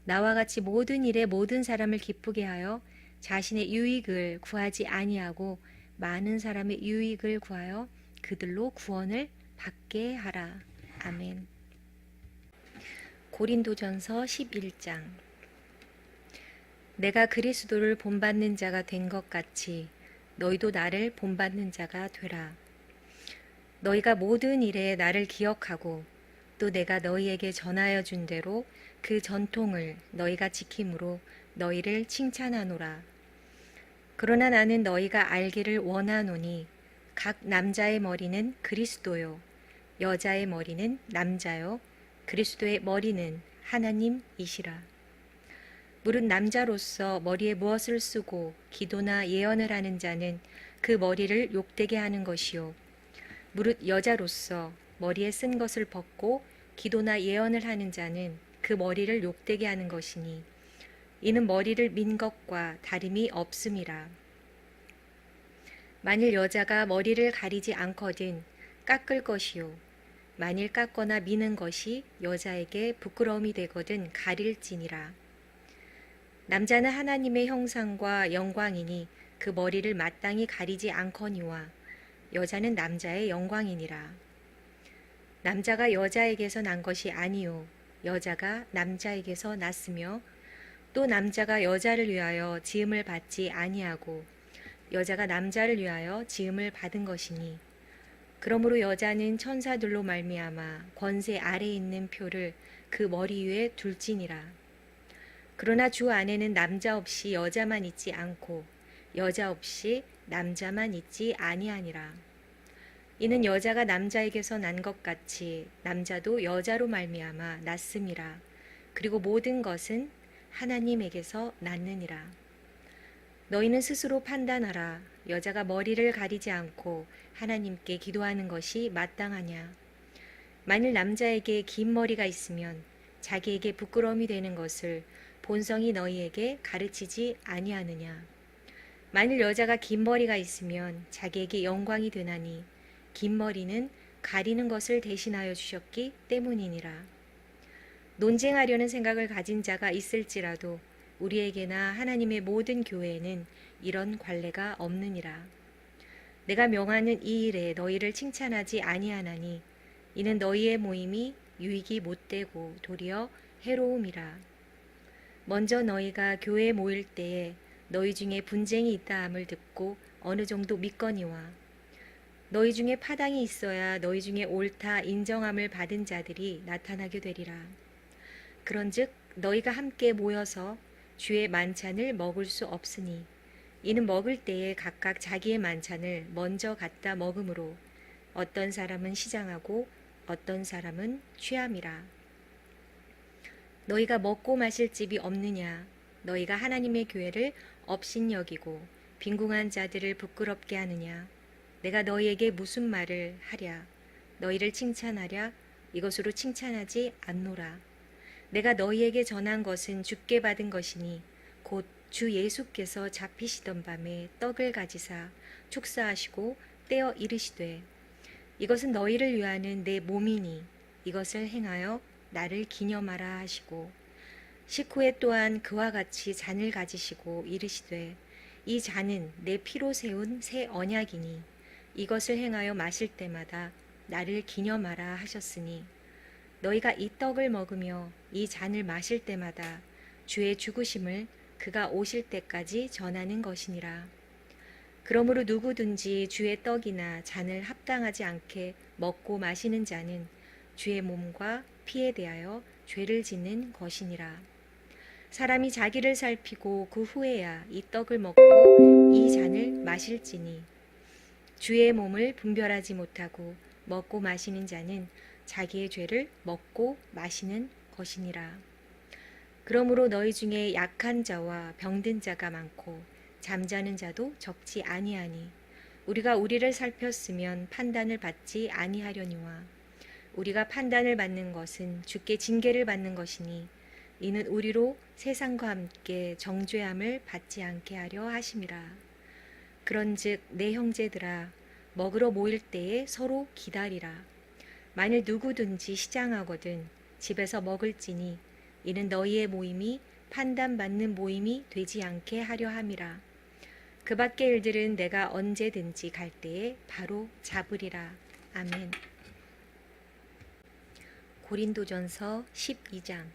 나와 같이 모든 일에 모든 사람을 기쁘게 하여 자신의 유익을 구하지 아니하고 많은 사람의 유익을 구하여 그들로 구원을 받게 하라. 아멘. 고린도전서 11장. 내가 그리스도를 본받는 자가 된 것 같이 너희도 나를 본받는 자가 되라. 너희가 모든 일에 나를 기억하고 또 내가 너희에게 전하여 준 대로 그 전통을 너희가 지킴으로 너희를 칭찬하노라. 그러나 나는 너희가 알기를 원하노니 각 남자의 머리는 그리스도요 여자의 머리는 남자요 그리스도의 머리는 하나님이시라. 무릇 남자로서 머리에 무엇을 쓰고 기도나 예언을 하는 자는 그 머리를 욕되게 하는 것이요 무릇 여자로서 머리에 쓴 것을 벗고 기도나 예언을 하는 자는 그 머리를 욕되게 하는 것이니 이는 머리를 민 것과 다름이 없음이라. 만일 여자가 머리를 가리지 않거든 깎을 것이요 만일 깎거나 미는 것이 여자에게 부끄러움이 되거든 가릴지니라. 남자는 하나님의 형상과 영광이니 그 머리를 마땅히 가리지 않거니와 여자는 남자의 영광이니라. 남자가 여자에게서 난 것이 아니요 여자가 남자에게서 났으며 또 남자가 여자를 위하여 지음을 받지 아니하고 여자가 남자를 위하여 지음을 받은 것이니 그러므로 여자는 천사들로 말미암아 권세 아래에 있는 표를 그 머리 위에 둘지니라. 그러나 주 안에는 남자 없이 여자만 있지 않고 여자 없이 남자만 있지 아니하니라. 이는 여자가 남자에게서 난 것 같이 남자도 여자로 말미암아 났음이라. 그리고 모든 것은 하나님에게서 났느니라. 너희는 스스로 판단하라. 여자가 머리를 가리지 않고 하나님께 기도하는 것이 마땅하냐. 만일 남자에게 긴 머리가 있으면 자기에게 부끄러움이 되는 것을 본성이 너희에게 가르치지 아니하느냐. 만일 여자가 긴 머리가 있으면 자기에게 영광이 되나니 긴 머리는 가리는 것을 대신하여 주셨기 때문이니라. 논쟁하려는 생각을 가진 자가 있을지라도 우리에게나 하나님의 모든 교회에는 이런 관례가 없느니라. 내가 명하는 이 일에 너희를 칭찬하지 아니하나니 이는 너희의 모임이 유익이 못되고 도리어 해로움이라. 먼저 너희가 교회에 모일 때에 너희 중에 분쟁이 있다 함을 듣고 어느 정도 믿거니와 너희 중에 파당이 있어야 너희 중에 옳다 인정함을 받은 자들이 나타나게 되리라. 그런즉 너희가 함께 모여서 주의 만찬을 먹을 수 없으니 이는 먹을 때에 각각 자기의 만찬을 먼저 갖다 먹음으로 어떤 사람은 시장하고 어떤 사람은 취함이라. 너희가 먹고 마실 집이 없느냐? 너희가 하나님의 교회를 업신여기고 빈궁한 자들을 부끄럽게 하느냐? 내가 너희에게 무슨 말을 하랴? 너희를 칭찬하랴? 이것으로 칭찬하지 않노라. 내가 너희에게 전한 것은 주께 받은 것이니 곧 주 예수께서 잡히시던 밤에 떡을 가지사 축사하시고 떼어 이르시되 이것은 너희를 위하는 내 몸이니 이것을 행하여 나를 기념하라 하시고 식후에 또한 그와 같이 잔을 가지시고 이르시되 이 잔은 내 피로 세운 새 언약이니 이것을 행하여 마실 때마다 나를 기념하라 하셨으니 너희가 이 떡을 먹으며 이 잔을 마실 때마다 주의 죽으심을 그가 오실 때까지 전하는 것이니라. 그러므로 누구든지 주의 떡이나 잔을 합당하지 않게 먹고 마시는 자는 주의 몸과 피에 대하여 죄를 짓는 것이니라. 사람이 자기를 살피고 그 후에야 이 떡을 먹고 이 잔을 마실지니 주의 몸을 분별하지 못하고 먹고 마시는 자는 자기의 죄를 먹고 마시는 것이니라. 그러므로 너희 중에 약한 자와 병든 자가 많고 잠자는 자도 적지 아니하니 우리가 우리를 살폈으면 판단을 받지 아니하려니와 우리가 판단을 받는 것은 주께 징계를 받는 것이니 이는 우리로 세상과 함께 정죄함을 받지 않게 하려 하심이라. 그런즉 내 형제들아 먹으러 모일 때에 서로 기다리라. 만일 누구든지 시장하거든 집에서 먹을지니 이는 너희의 모임이 판단받는 모임이 되지 않게 하려 함이라. 그 밖의 일들은 내가 언제든지 갈 때에 바로 잡으리라. 아멘. 고린도전서 12장.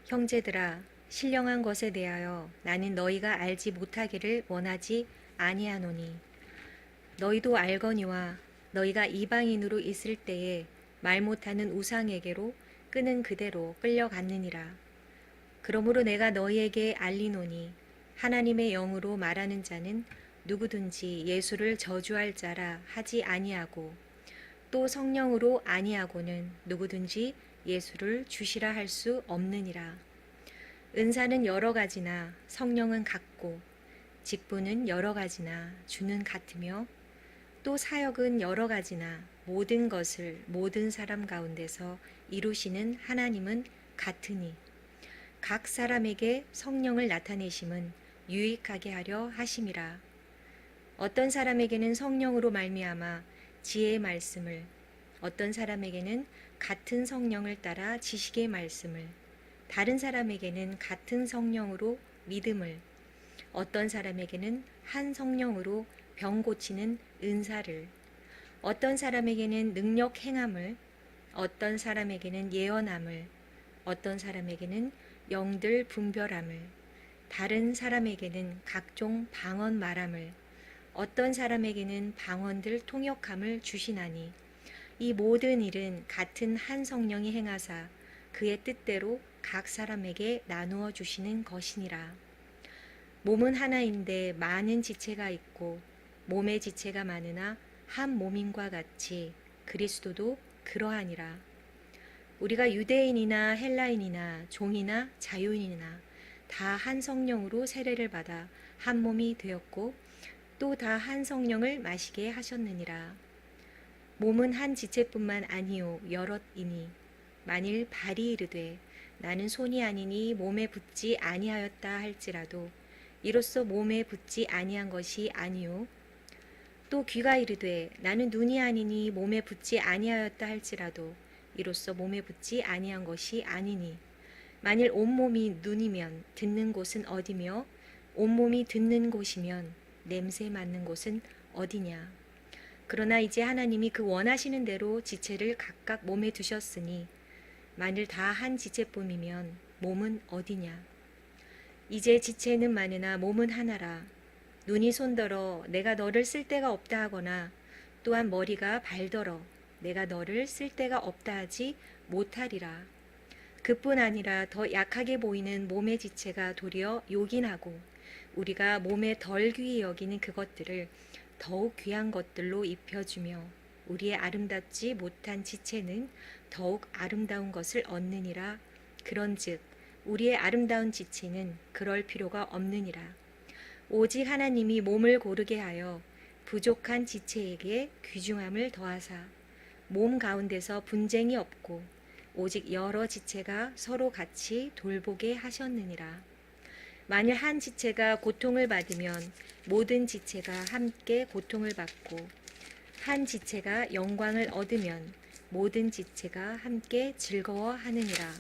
형제들아 신령한 것에 대하여 나는 너희가 알지 못하기를 원하지 아니하노니 너희도 알거니와 너희가 이방인으로 있을 때에 말 못하는 우상에게로 끄는 그대로 끌려갔느니라. 그러므로 내가 너희에게 알리노니 하나님의 영으로 말하는 자는 누구든지 예수를 저주할 자라 하지 아니하고 또 성령으로 아니하고는 누구든지 예수를 주시라 할 수 없느니라. 은사는 여러 가지나 성령은 같고 직분은 여러 가지나 주는 같으며 또 사역은 여러 가지나 모든 것을 모든 사람 가운데서 이루시는 하나님은 같으니 각 사람에게 성령을 나타내심은 유익하게 하려 하심이라. 어떤 사람에게는 성령으로 말미암아 지혜의 말씀을, 어떤 사람에게는 같은 성령을 따라 지식의 말씀을, 다른 사람에게는 같은 성령으로 믿음을, 어떤 사람에게는 한 성령으로 병 고치는 은사를, 어떤 사람에게는 능력 행함을, 어떤 사람에게는 예언함을, 어떤 사람에게는 영들 분별함을, 다른 사람에게는 각종 방언 말함을, 어떤 사람에게는 방언들 통역함을 주시나니 이 모든 일은 같은 한 성령이 행하사 그의 뜻대로 각 사람에게 나누어 주시는 것이니라. 몸은 하나인데 많은 지체가 있고 몸의 지체가 많으나 한 몸인과 같이 그리스도도 그러하니라. 우리가 유대인이나 헬라인이나 종이나 자유인이나 다 한 성령으로 세례를 받아 한 몸이 되었고 또 다 한 성령을 마시게 하셨느니라. 몸은 한 지체뿐만 아니요 여럿이니 만일 발이 이르되 나는 손이 아니니 몸에 붙지 아니하였다 할지라도 이로써 몸에 붙지 아니한 것이 아니요 또 귀가 이르되 나는 눈이 아니니 몸에 붙지 아니하였다 할지라도 이로써 몸에 붙지 아니한 것이 아니니 만일 온몸이 눈이면 듣는 곳은 어디며 온몸이 듣는 곳이면 냄새 맡는 곳은 어디냐. 그러나 이제 하나님이 그 원하시는 대로 지체를 각각 몸에 두셨으니 만일 다 한 지체뿐이면 몸은 어디냐. 이제 지체는 많으나 몸은 하나라. 눈이 손더러 내가 너를 쓸 데가 없다 하거나 또한 머리가 발더러 내가 너를 쓸 데가 없다 하지 못하리라. 그뿐 아니라 더 약하게 보이는 몸의 지체가 도리어 요긴하고 우리가 몸에 덜 귀히 여기는 그것들을 더욱 귀한 것들로 입혀주며 우리의 아름답지 못한 지체는 더욱 아름다운 것을 얻느니라. 그런즉 우리의 아름다운 지체는 그럴 필요가 없느니라. 오직 하나님이 몸을 고르게 하여 부족한 지체에게 귀중함을 더하사 몸 가운데서 분쟁이 없고 오직 여러 지체가 서로 같이 돌보게 하셨느니라. 만일 한 지체가 고통을 받으면 모든 지체가 함께 고통을 받고 한 지체가 영광을 얻으면 모든 지체가 함께 즐거워하느니라.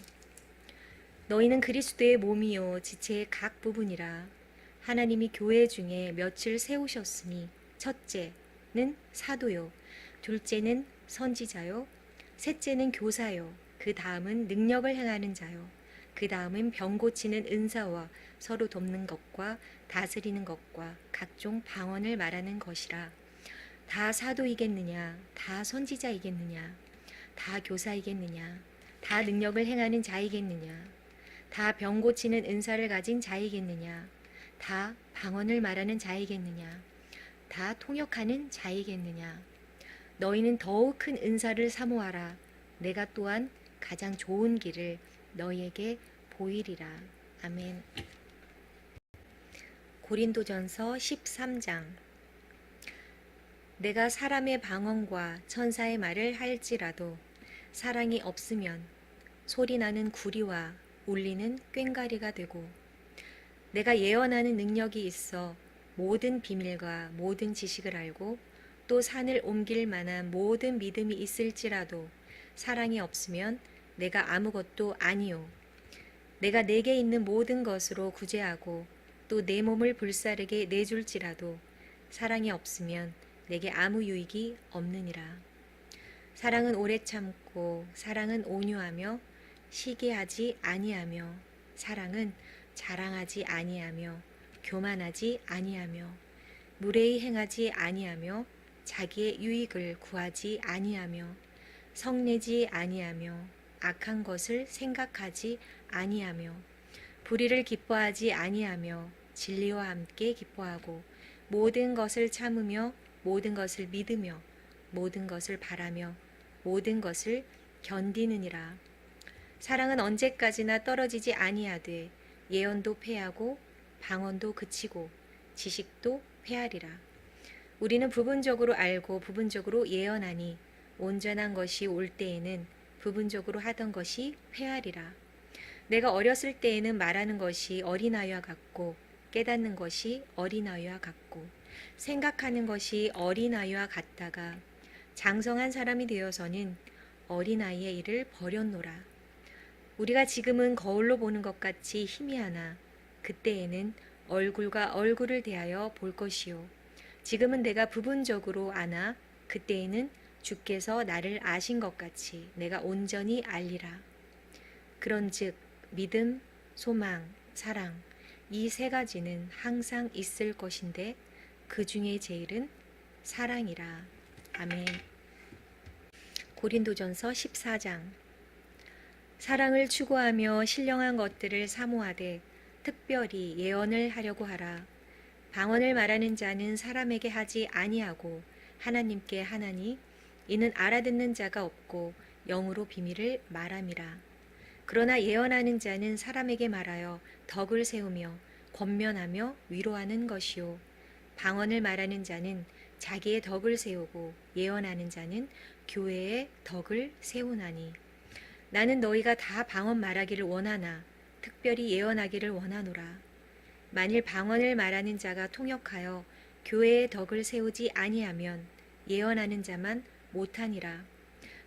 너희는 그리스도의 몸이요 지체의 각 부분이라. 하나님이 교회 중에 며칠 세우셨으니 첫째는 사도요, 둘째는 선지자요, 셋째는 교사요, 그 다음은 능력을 행하는 자요, 그 다음은 병 고치는 은사와 서로 돕는 것과 다스리는 것과 각종 방언을 말하는 것이라. 다 사도이겠느냐? 다 선지자이겠느냐? 다 교사이겠느냐? 다 능력을 행하는 자이겠느냐? 다 병 고치는 은사를 가진 자이겠느냐? 다 방언을 말하는 자이겠느냐? 다 통역하는 자이겠느냐? 너희는 더욱 큰 은사를 사모하라. 내가 또한 가장 좋은 길을 너희에게 보이리라. 아멘. 고린도전서 13장. 내가 사람의 방언과 천사의 말을 할지라도 사랑이 없으면 소리나는 구리와 울리는 꽹과리가 되고, 내가 예언하는 능력이 있어 모든 비밀과 모든 지식을 알고 또 산을 옮길 만한 모든 믿음이 있을지라도 사랑이 없으면 내가 아무것도 아니요. 내가 내게 있는 모든 것으로 구제하고 또 내 몸을 불사르게 내줄지라도 사랑이 없으면 내게 아무 유익이 없느니라. 사랑은 오래 참고 사랑은 온유하며 시기하지 아니하며 사랑은 자랑하지 아니하며 교만하지 아니하며 무례히 행하지 아니하며 자기의 유익을 구하지 아니하며 성내지 아니하며 악한 것을 생각하지 아니하며 불의를 기뻐하지 아니하며 진리와 함께 기뻐하고 모든 것을 참으며 모든 것을 믿으며 모든 것을 바라며 모든 것을 견디느니라. 사랑은 언제까지나 떨어지지 아니하되 예언도 패하고 방언도 그치고 지식도 패하리라. 우리는 부분적으로 알고 부분적으로 예언하니 온전한 것이 올 때에는 부분적으로 하던 것이 패하리라. 내가 어렸을 때에는 말하는 것이 어린아이와 같고 깨닫는 것이 어린아이와 같고 생각하는 것이 어린아이와 같다가 장성한 사람이 되어서는 어린아이의 일을 버렸노라. 우리가 지금은 거울로 보는 것 같이 희미하나 그때에는 얼굴과 얼굴을 대하여 볼 것이요. 지금은 내가 부분적으로 아나 그때에는 주께서 나를 아신 것 같이 내가 온전히 알리라. 그런즉 믿음, 소망, 사랑 이 세 가지는 항상 있을 것인데 그 중에 제일은 사랑이라. 아멘. 고린도전서 14장. 사랑을 추구하며 신령한 것들을 사모하되 특별히 예언을 하려고 하라. 방언을 말하는 자는 사람에게 하지 아니하고 하나님께 하나니 이는 알아듣는 자가 없고 영으로 비밀을 말함이라. 그러나 예언하는 자는 사람에게 말하여 덕을 세우며 권면하며 위로하는 것이요. 방언을 말하는 자는 자기의 덕을 세우고 예언하는 자는 교회의 덕을 세우나니. 나는 너희가 다 방언 말하기를 원하나 특별히 예언하기를 원하노라. 만일 방언을 말하는 자가 통역하여 교회의 덕을 세우지 아니하면 예언하는 자만 못하니라.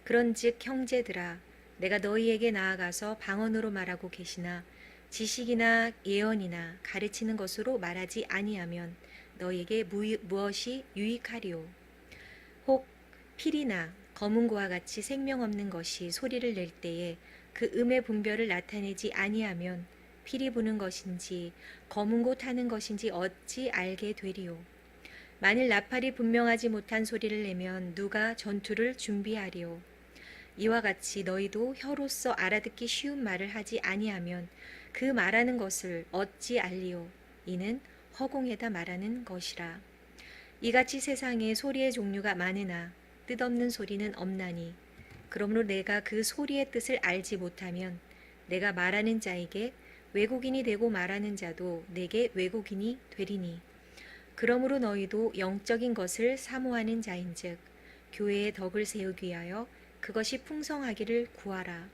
그런즉 형제들아, 내가 너희에게 나아가서 방언으로 말하고 계시나 지식이나 예언이나 가르치는 것으로 말하지 아니하면 너희에게 무엇이 유익하리요. 혹 필이나 검은고와 같이 생명 없는 것이 소리를 낼 때에 그 음의 분별을 나타내지 아니하면 피리 부는 것인지 검은 고 타는 것인지 어찌 알게 되리요. 만일 나팔이 분명하지 못한 소리를 내면 누가 전투를 준비하리요. 이와 같이 너희도 혀로서 알아듣기 쉬운 말을 하지 아니하면 그 말하는 것을 어찌 알리요. 이는 허공에다 말하는 것이라. 이같이 세상에 소리의 종류가 많으나 뜻없는 소리는 없나니 그러므로 내가 그 소리의 뜻을 알지 못하면 내가 말하는 자에게 외국인이 되고 말하는 자도 내게 외국인이 되리니 그러므로 너희도 영적인 것을 사모하는 자인즉 교회의 덕을 세우기 위하여 그것이 풍성하기를 구하라.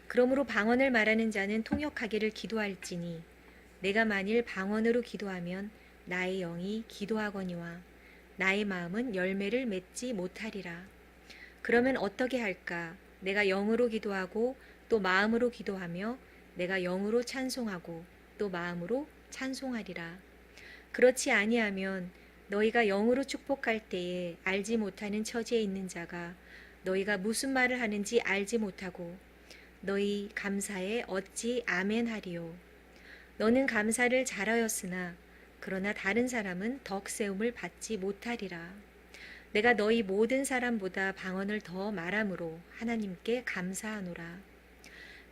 그러므로 방언을 말하는 자는 통역하기를 기도할지니 내가 만일 방언으로 기도하면 나의 영이 기도하거니와 나의 마음은 열매를 맺지 못하리라. 그러면 어떻게 할까? 내가 영으로 기도하고 또 마음으로 기도하며 내가 영으로 찬송하고 또 마음으로 찬송하리라. 그렇지 아니하면 너희가 영으로 축복할 때에 알지 못하는 처지에 있는 자가 너희가 무슨 말을 하는지 알지 못하고 너희 감사에 어찌 아멘 하리요. 너는 감사를 잘하였으나 그러나 다른 사람은 덕 세움을 받지 못하리라. 내가 너희 모든 사람보다 방언을 더 말함으로 하나님께 감사하노라.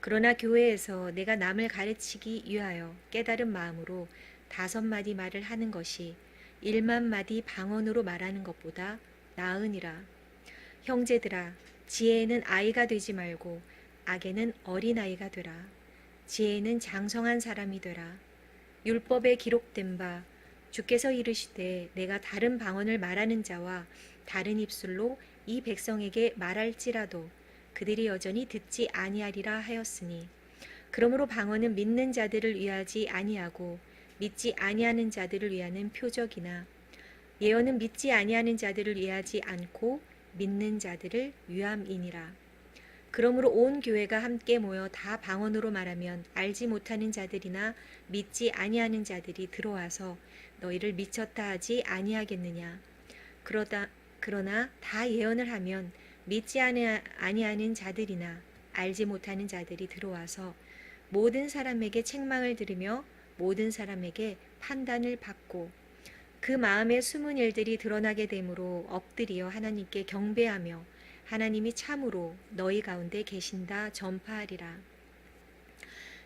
그러나 교회에서 내가 남을 가르치기 위하여 깨달은 마음으로 5마디 말을 하는 것이 1만 마디 방언으로 말하는 것보다 나으니라. 형제들아, 지혜에는 아이가 되지 말고 악에는 어린아이가 되라. 지혜에는 장성한 사람이 되라. 율법에 기록된 바 주께서 이르시되 내가 다른 방언을 말하는 자와 다른 입술로 이 백성에게 말할지라도 그들이 여전히 듣지 아니하리라 하였으니 그러므로 방언은 믿는 자들을 위하지 아니하고 믿지 아니하는 자들을 위하는 표적이나 예언은 믿지 아니하는 자들을 위하지 않고 믿는 자들을 위함이니라. 그러므로 온 교회가 함께 모여 다 방언으로 말하면 알지 못하는 자들이나 믿지 아니하는 자들이 들어와서 너희를 미쳤다 하지 아니하겠느냐. 그러나 다 예언을 하면 믿지 아니하는 자들이나 알지 못하는 자들이 들어와서 모든 사람에게 책망을 들으며 모든 사람에게 판단을 받고 그 마음의 숨은 일들이 드러나게 되므로 엎드려 하나님께 경배하며 하나님이 참으로 너희 가운데 계신다 전파하리라.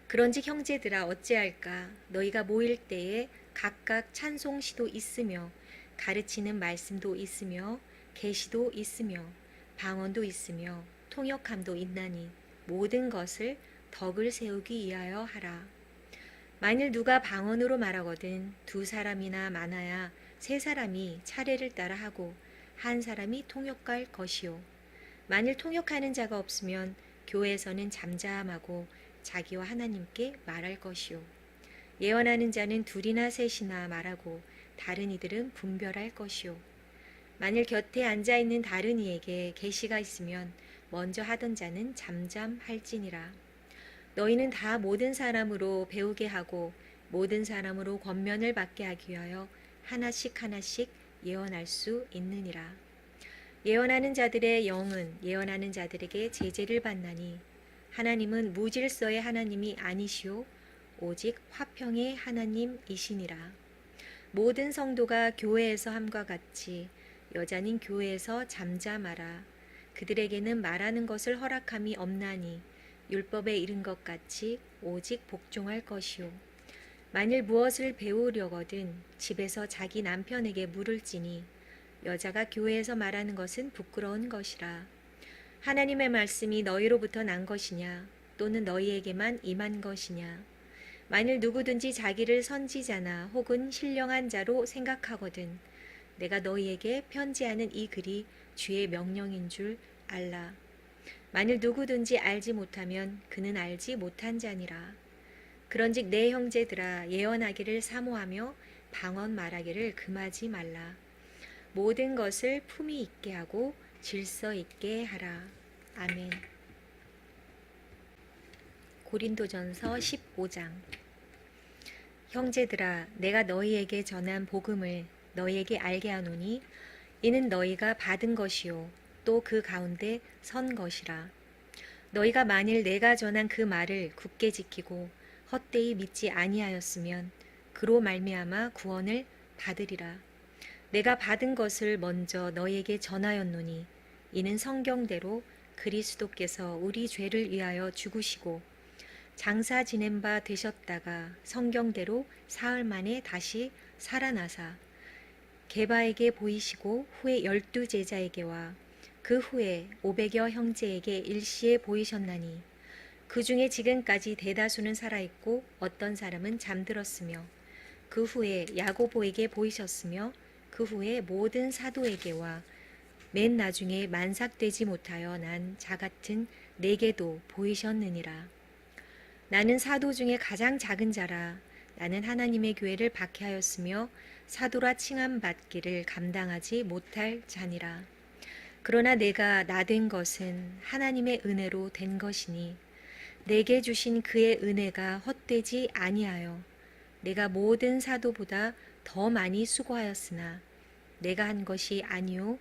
그런즉 형제들아 어찌할까? 너희가 모일 때에 각각 찬송시도 있으며 가르치는 말씀도 있으며 계시도 있으며 방언도 있으며 통역함도 있나니 모든 것을 덕을 세우기 위하여 하라. 만일 누가 방언으로 말하거든 2사람이나 많아야 3사람이 차례를 따라 하고 1사람이 통역할 것이요. 만일 통역하는 자가 없으면 교회에서는 잠잠하고 자기와 하나님께 말할 것이요. 예언하는 자는 2이나 3이나 말하고 다른 이들은 분별할 것이요. 만일 곁에 앉아있는 다른 이에게 계시가 있으면 먼저 하던 자는 잠잠할지니라. 너희는 다 모든 사람으로 배우게 하고 모든 사람으로 권면을 받게 하기 위하여 하나씩 예언할 수 있느니라. 예언하는 자들의 영은 예언하는 자들에게 제재를 받나니 하나님은 무질서의 하나님이 아니시오 오직 화평의 하나님이시니라. 모든 성도가 교회에서 함과 같이 여자는 교회에서 잠잠하라. 그들에게는 말하는 것을 허락함이 없나니 율법에 이른 것 같이 오직 복종할 것이요. 만일 무엇을 배우려거든 집에서 자기 남편에게 물을지니 여자가 교회에서 말하는 것은 부끄러운 것이라. 하나님의 말씀이 너희로부터 난 것이냐 또는 너희에게만 임한 것이냐. 만일 누구든지 자기를 선지자나 혹은 신령한 자로 생각하거든 내가 너희에게 편지하는 이 글이 주의 명령인 줄 알라. 만일 누구든지 알지 못하면 그는 알지 못한 자니라. 그런즉 내 형제들아 예언하기를 사모하며 방언 말하기를 금하지 말라. 모든 것을 품위 있게 하고 질서 있게 하라. 아멘. 고린도전서 15장. 형제들아 내가 너희에게 전한 복음을 너희에게 알게 하노니 이는 너희가 받은 것이요 또 그 가운데 선 것이라. 너희가 만일 내가 전한 그 말을 굳게 지키고 헛되이 믿지 아니하였으면 그로 말미암아 구원을 받으리라. 내가 받은 것을 먼저 너희에게 전하였노니 이는 성경대로 그리스도께서 우리 죄를 위하여 죽으시고 장사 지낸 바 되셨다가 성경대로 사흘 만에 다시 살아나사 게바에게 보이시고 후에 12제자에게와 그 후에 500여 형제에게 일시에 보이셨나니 그 중에 지금까지 대다수는 살아있고 어떤 사람은 잠들었으며 그 후에 야고보에게 보이셨으며 그 후에 모든 사도에게와 맨 나중에 만삭되지 못하여 난 자 같은 내게도 보이셨느니라. 나는 사도 중에 가장 작은 자라. 나는 하나님의 교회를 박해하였으며 사도라 칭함 받기를 감당하지 못할 자니라. 그러나 내가 나된 것은 하나님의 은혜로 된 것이니 내게 주신 그의 은혜가 헛되지 아니하여 내가 모든 사도보다 더 많이 수고하였으나 내가 한 것이 아니요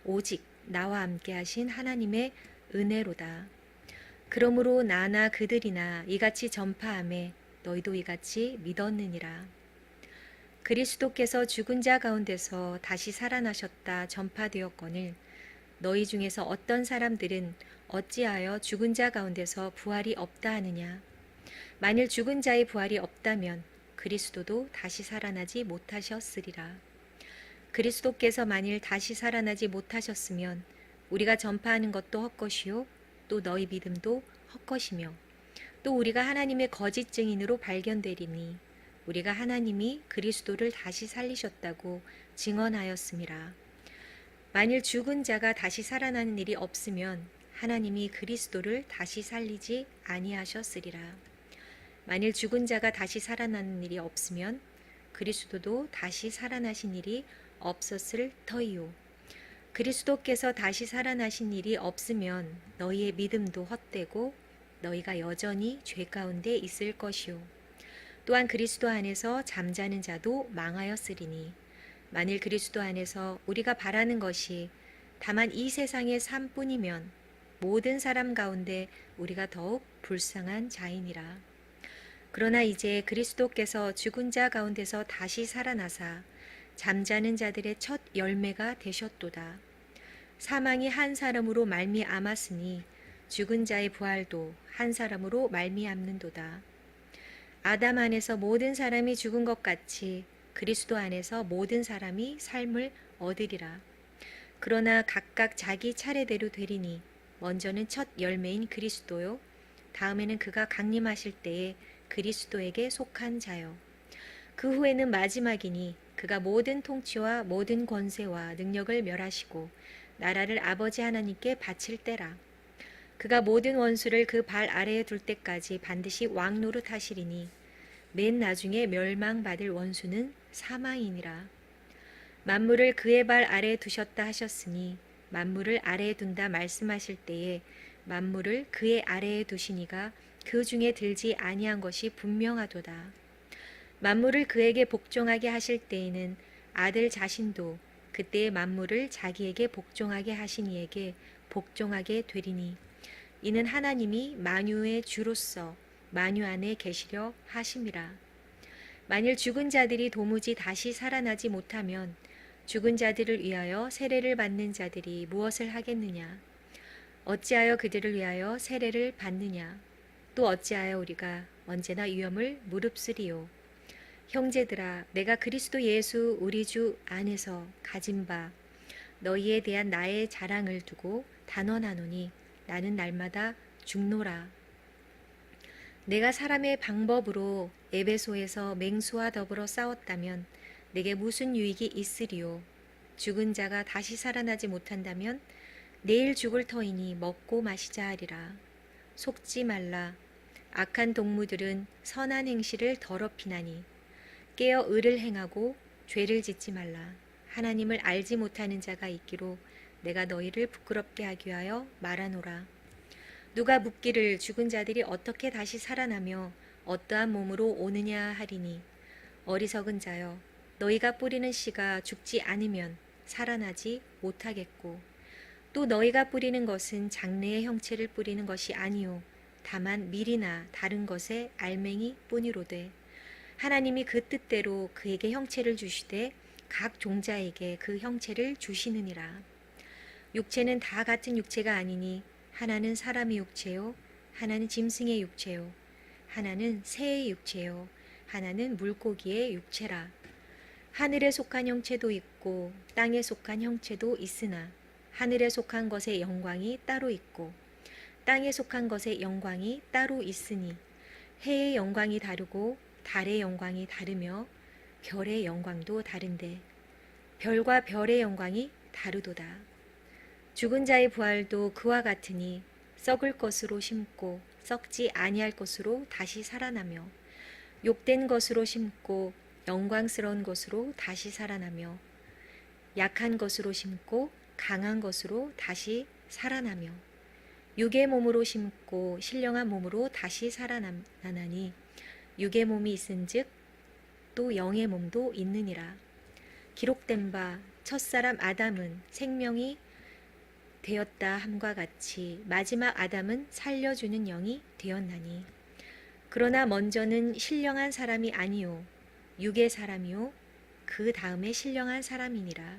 오직 나와 함께 하신 하나님의 은혜로다. 그러므로 나나 그들이나 이같이 전파하매 너희도 이같이 믿었느니라. 그리스도께서 죽은 자 가운데서 다시 살아나셨다 전파되었거늘 너희 중에서 어떤 사람들은 어찌하여 죽은 자 가운데서 부활이 없다 하느냐. 만일 죽은 자의 부활이 없다면 그리스도도 다시 살아나지 못하셨으리라. 그리스도께서 만일 다시 살아나지 못하셨으면 우리가 전파하는 것도 헛것이요 또 너희 믿음도 헛것이며 또 우리가 하나님의 거짓 증인으로 발견되리니 우리가 하나님이 그리스도를 다시 살리셨다고 증언하였음이라. 만일 죽은 자가 다시 살아나는 일이 없으면 하나님이 그리스도를 다시 살리지 아니하셨으리라. 만일 죽은 자가 다시 살아나는 일이 없으면 그리스도도 다시 살아나신 일이 없었을 터이요. 그리스도께서 다시 살아나신 일이 없으면 너희의 믿음도 헛되고 너희가 여전히 죄 가운데 있을 것이요. 또한 그리스도 안에서 잠자는 자도 망하였으리니 만일 그리스도 안에서 우리가 바라는 것이 다만 이 세상의 삶뿐이면 모든 사람 가운데 우리가 더욱 불쌍한 자이니라. 그러나 이제 그리스도께서 죽은 자 가운데서 다시 살아나사 잠자는 자들의 첫 열매가 되셨도다. 사망이 한 사람으로 말미암았으니 죽은 자의 부활도 한 사람으로 말미암는도다. 아담 안에서 모든 사람이 죽은 것 같이 그리스도 안에서 모든 사람이 삶을 얻으리라. 그러나 각각 자기 차례대로 되리니 먼저는 첫 열매인 그리스도요 다음에는 그가 강림하실 때에 그리스도에게 속한 자요 그 후에는 마지막이니 그가 모든 통치와 모든 권세와 능력을 멸하시고 나라를 아버지 하나님께 바칠 때라. 그가 모든 원수를 그 발 아래에 둘 때까지 반드시 왕 노릇하시리니 맨 나중에 멸망받을 원수는 사망이니라. 만물을 그의 발 아래에 두셨다 하셨으니 만물을 아래에 둔다 말씀하실 때에 만물을 그의 아래에 두시니가 그 중에 들지 아니한 것이 분명하도다. 만물을 그에게 복종하게 하실 때에는 아들 자신도 그때의 만물을 자기에게 복종하게 하신 이에게 복종하게 되리니 이는 하나님이 만유의 주로서 만유 안에 계시려 하심이라. 만일 죽은 자들이 도무지 다시 살아나지 못하면 죽은 자들을 위하여 세례를 받는 자들이 무엇을 하겠느냐? 어찌하여 그들을 위하여 세례를 받느냐? 또 어찌하여 우리가 언제나 위험을 무릅쓰리요? 형제들아, 내가 그리스도 예수 우리 주 안에서 가진 바 너희에 대한 나의 자랑을 두고 단언하노니 나는 날마다 죽노라. 내가 사람의 방법으로 에베소에서 맹수와 더불어 싸웠다면 내게 무슨 유익이 있으리요? 죽은 자가 다시 살아나지 못한다면 내일 죽을 터이니 먹고 마시자 하리라. 속지 말라. 악한 동무들은 선한 행실을 더럽히나니 깨어 의를 행하고 죄를 짓지 말라. 하나님을 알지 못하는 자가 있기로 내가 너희를 부끄럽게 하기 위하여 말하노라. 누가 묻기를 죽은 자들이 어떻게 다시 살아나며 어떠한 몸으로 오느냐 하리니 어리석은 자여 너희가 뿌리는 씨가 죽지 않으면 살아나지 못하겠고 또 너희가 뿌리는 것은 장래의 형체를 뿌리는 것이 아니요 다만 밀이나 다른 것의 알맹이 뿐이로되 하나님이 그 뜻대로 그에게 형체를 주시되 각 종자에게 그 형체를 주시느니라. 육체는 다 같은 육체가 아니니 하나는 사람의 육체요 하나는 짐승의 육체요 하나는 새의 육체요 하나는 물고기의 육체라. 하늘에 속한 형체도 있고 땅에 속한 형체도 있으나 하늘에 속한 것의 영광이 따로 있고 땅에 속한 것의 영광이 따로 있으니 해의 영광이 다르고 달의 영광이 다르며 별의 영광도 다른데 별과 별의 영광이 다르도다. 죽은 자의 부활도 그와 같으니 썩을 것으로 심고 썩지 아니할 것으로 다시 살아나며 욕된 것으로 심고 영광스러운 것으로 다시 살아나며 약한 것으로 심고 강한 것으로 다시 살아나며 육의 몸으로 심고 신령한 몸으로 다시 살아나니 육의 몸이 있은즉 또 영의 몸도 있느니라. 기록된 바 첫사람 아담은 생명이 되었다 함과 같이 마지막 아담은 살려주는 영이 되었나니 그러나 먼저는 신령한 사람이 아니요 육의 사람이요 그 다음에 신령한 사람이니라.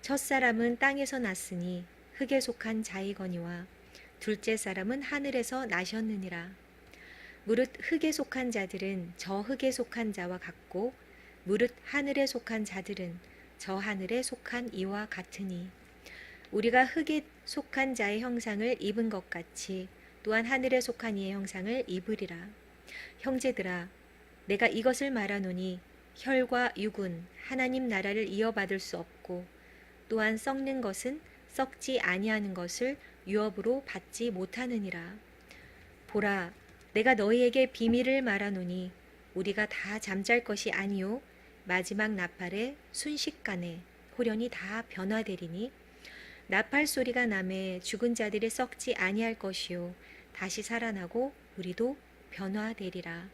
첫사람은 땅에서 났으니 흙에 속한 자이거니와 둘째 사람은 하늘에서 나셨느니라. 무릇 흙에 속한 자들은 저 흙에 속한 자와 같고 무릇 하늘에 속한 자들은 저 하늘에 속한 이와 같으니 우리가 흙에 속한 자의 형상을 입은 것 같이 또한 하늘에 속한 이의 형상을 입으리라. 형제들아, 내가 이것을 말하노니 혈과 육은 하나님 나라를 이어받을 수 없고 또한 썩는 것은 썩지 아니하는 것을 유업으로 받지 못하느니라. 보라, 내가 너희에게 비밀을 말하노니 우리가 다 잠잘 것이 아니요 마지막 나팔에 순식간에 호련히 다 변화되리니 나팔 소리가 나매 죽은 자들이 썩지 아니할 것이요 다시 살아나고 우리도 변화되리라.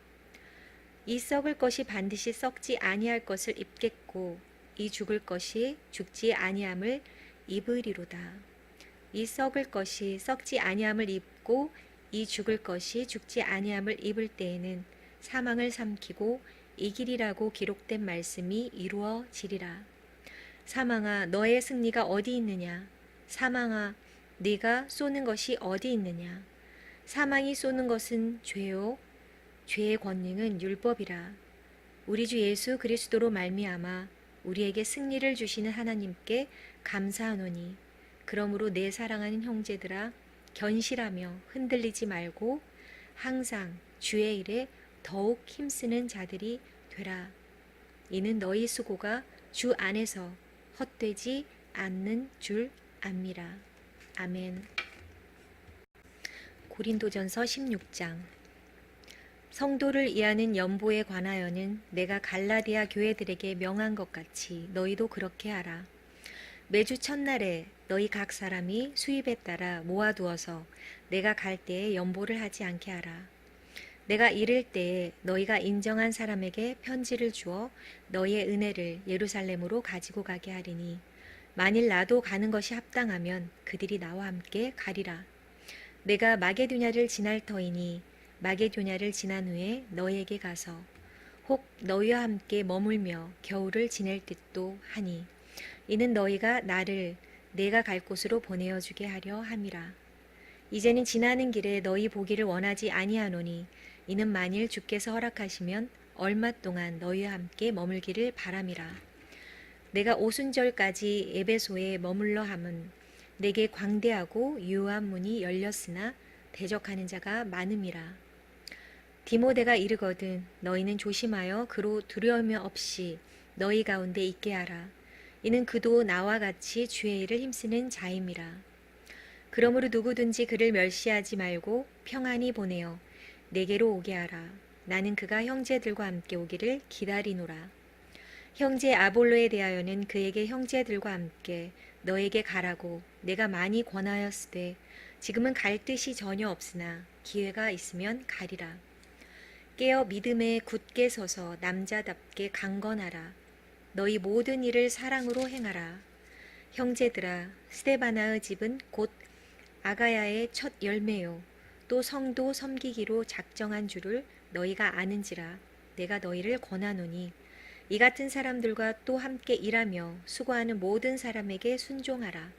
이 썩을 것이 반드시 썩지 아니할 것을 입겠고 이 죽을 것이 죽지 아니함을 입으리로다. 이 썩을 것이 썩지 아니함을 입고 이 죽을 것이 죽지 아니함을 입을 때에는 사망을 삼키고 이기리라고 기록된 말씀이 이루어지리라. 사망아, 너의 승리가 어디 있느냐? 사망아, 네가 쏘는 것이 어디 있느냐? 사망이 쏘는 것은 죄요 죄의 권능은 율법이라. 우리 주 예수 그리스도로 말미암아 우리에게 승리를 주시는 하나님께 감사하노니 그러므로 내 사랑하는 형제들아 견실하며 흔들리지 말고 항상 주의 일에 더욱 힘쓰는 자들이 되라. 이는 너희 수고가 주 안에서 헛되지 않는 줄 압니다. 아멘. 고린도전서 16장. 성도를 이하는 연보에 관하여는 내가 갈라디아 교회들에게 명한 것 같이 너희도 그렇게 하라. 매주 첫날에 너희 각 사람이 수입에 따라 모아두어서 내가 갈 때에 연보를 하지 않게 하라. 내가 이를 때에 너희가 인정한 사람에게 편지를 주어 너희의 은혜를 예루살렘으로 가지고 가게 하리니 만일 나도 가는 것이 합당하면 그들이 나와 함께 가리라. 내가 마게도냐를 지날 터이니 마게도냐를 지난 후에 너희에게 가서 혹 너희와 함께 머물며 겨울을 지낼 듯도 하니 이는 너희가 나를 내가 갈 곳으로 보내어 주게 하려 함이라. 이제는 지나는 길에 너희 보기를 원하지 아니하노니 이는 만일 주께서 허락하시면 얼마 동안 너희와 함께 머물기를 바람이라. 내가 오순절까지 에베소에 머물러 함은 내게 광대하고 유효한 문이 열렸으나 대적하는 자가 많음이라. 디모데가 이르거든 너희는 조심하여 그로 두려움 없이 너희 가운데 있게 하라. 이는 그도 나와 같이 주의 일을 힘쓰는 자임이라. 그러므로 누구든지 그를 멸시하지 말고 평안히 보내어 내게로 오게 하라. 나는 그가 형제들과 함께 오기를 기다리노라. 형제 아볼로에 대하여는 그에게 형제들과 함께 너에게 가라고 내가 많이 권하였으되 지금은 갈 뜻이 전혀 없으나 기회가 있으면 가리라. 깨어 믿음에 굳게 서서 남자답게 강건하라. 너희 모든 일을 사랑으로 행하라. 형제들아, 스데바나의 집은 곧 아가야의 첫 열매요 또 성도 섬기기로 작정한 줄을 너희가 아는지라. 내가 너희를 권하노니 이 같은 사람들과 또 함께 일하며 수고하는 모든 사람에게 순종하라.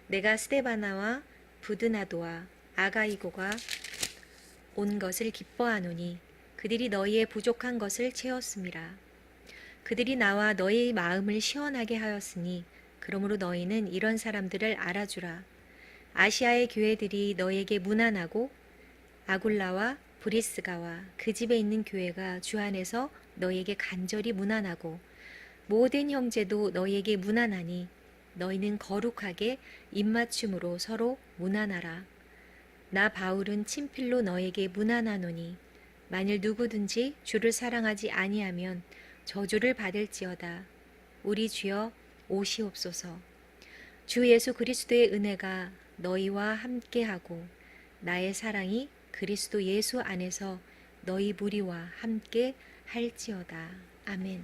내가 스데바나와 부드나도와 아가이고가 온 것을 기뻐하노니 그들이 너희의 부족한 것을 채웠음이라. 그들이 나와 너희의 마음을 시원하게 하였으니 그러므로 너희는 이런 사람들을 알아주라. 아시아의 교회들이 너희에게 문안하고 아굴라와 브리스가와 그 집에 있는 교회가 주 안에서 너희에게 간절히 문안하고 모든 형제도 너희에게 문안하니 너희는 거룩하게 입맞춤으로 서로 문안하라. 나 바울은 친필로 너희에게 문안하노니 만일 누구든지 주를 사랑하지 아니하면 저주를 받을지어다. 우리 주여 오시옵소서. 주 예수 그리스도의 은혜가 너희와 함께하고 나의 사랑이 그리스도 예수 안에서 너희 무리와 함께 할지어다. 아멘.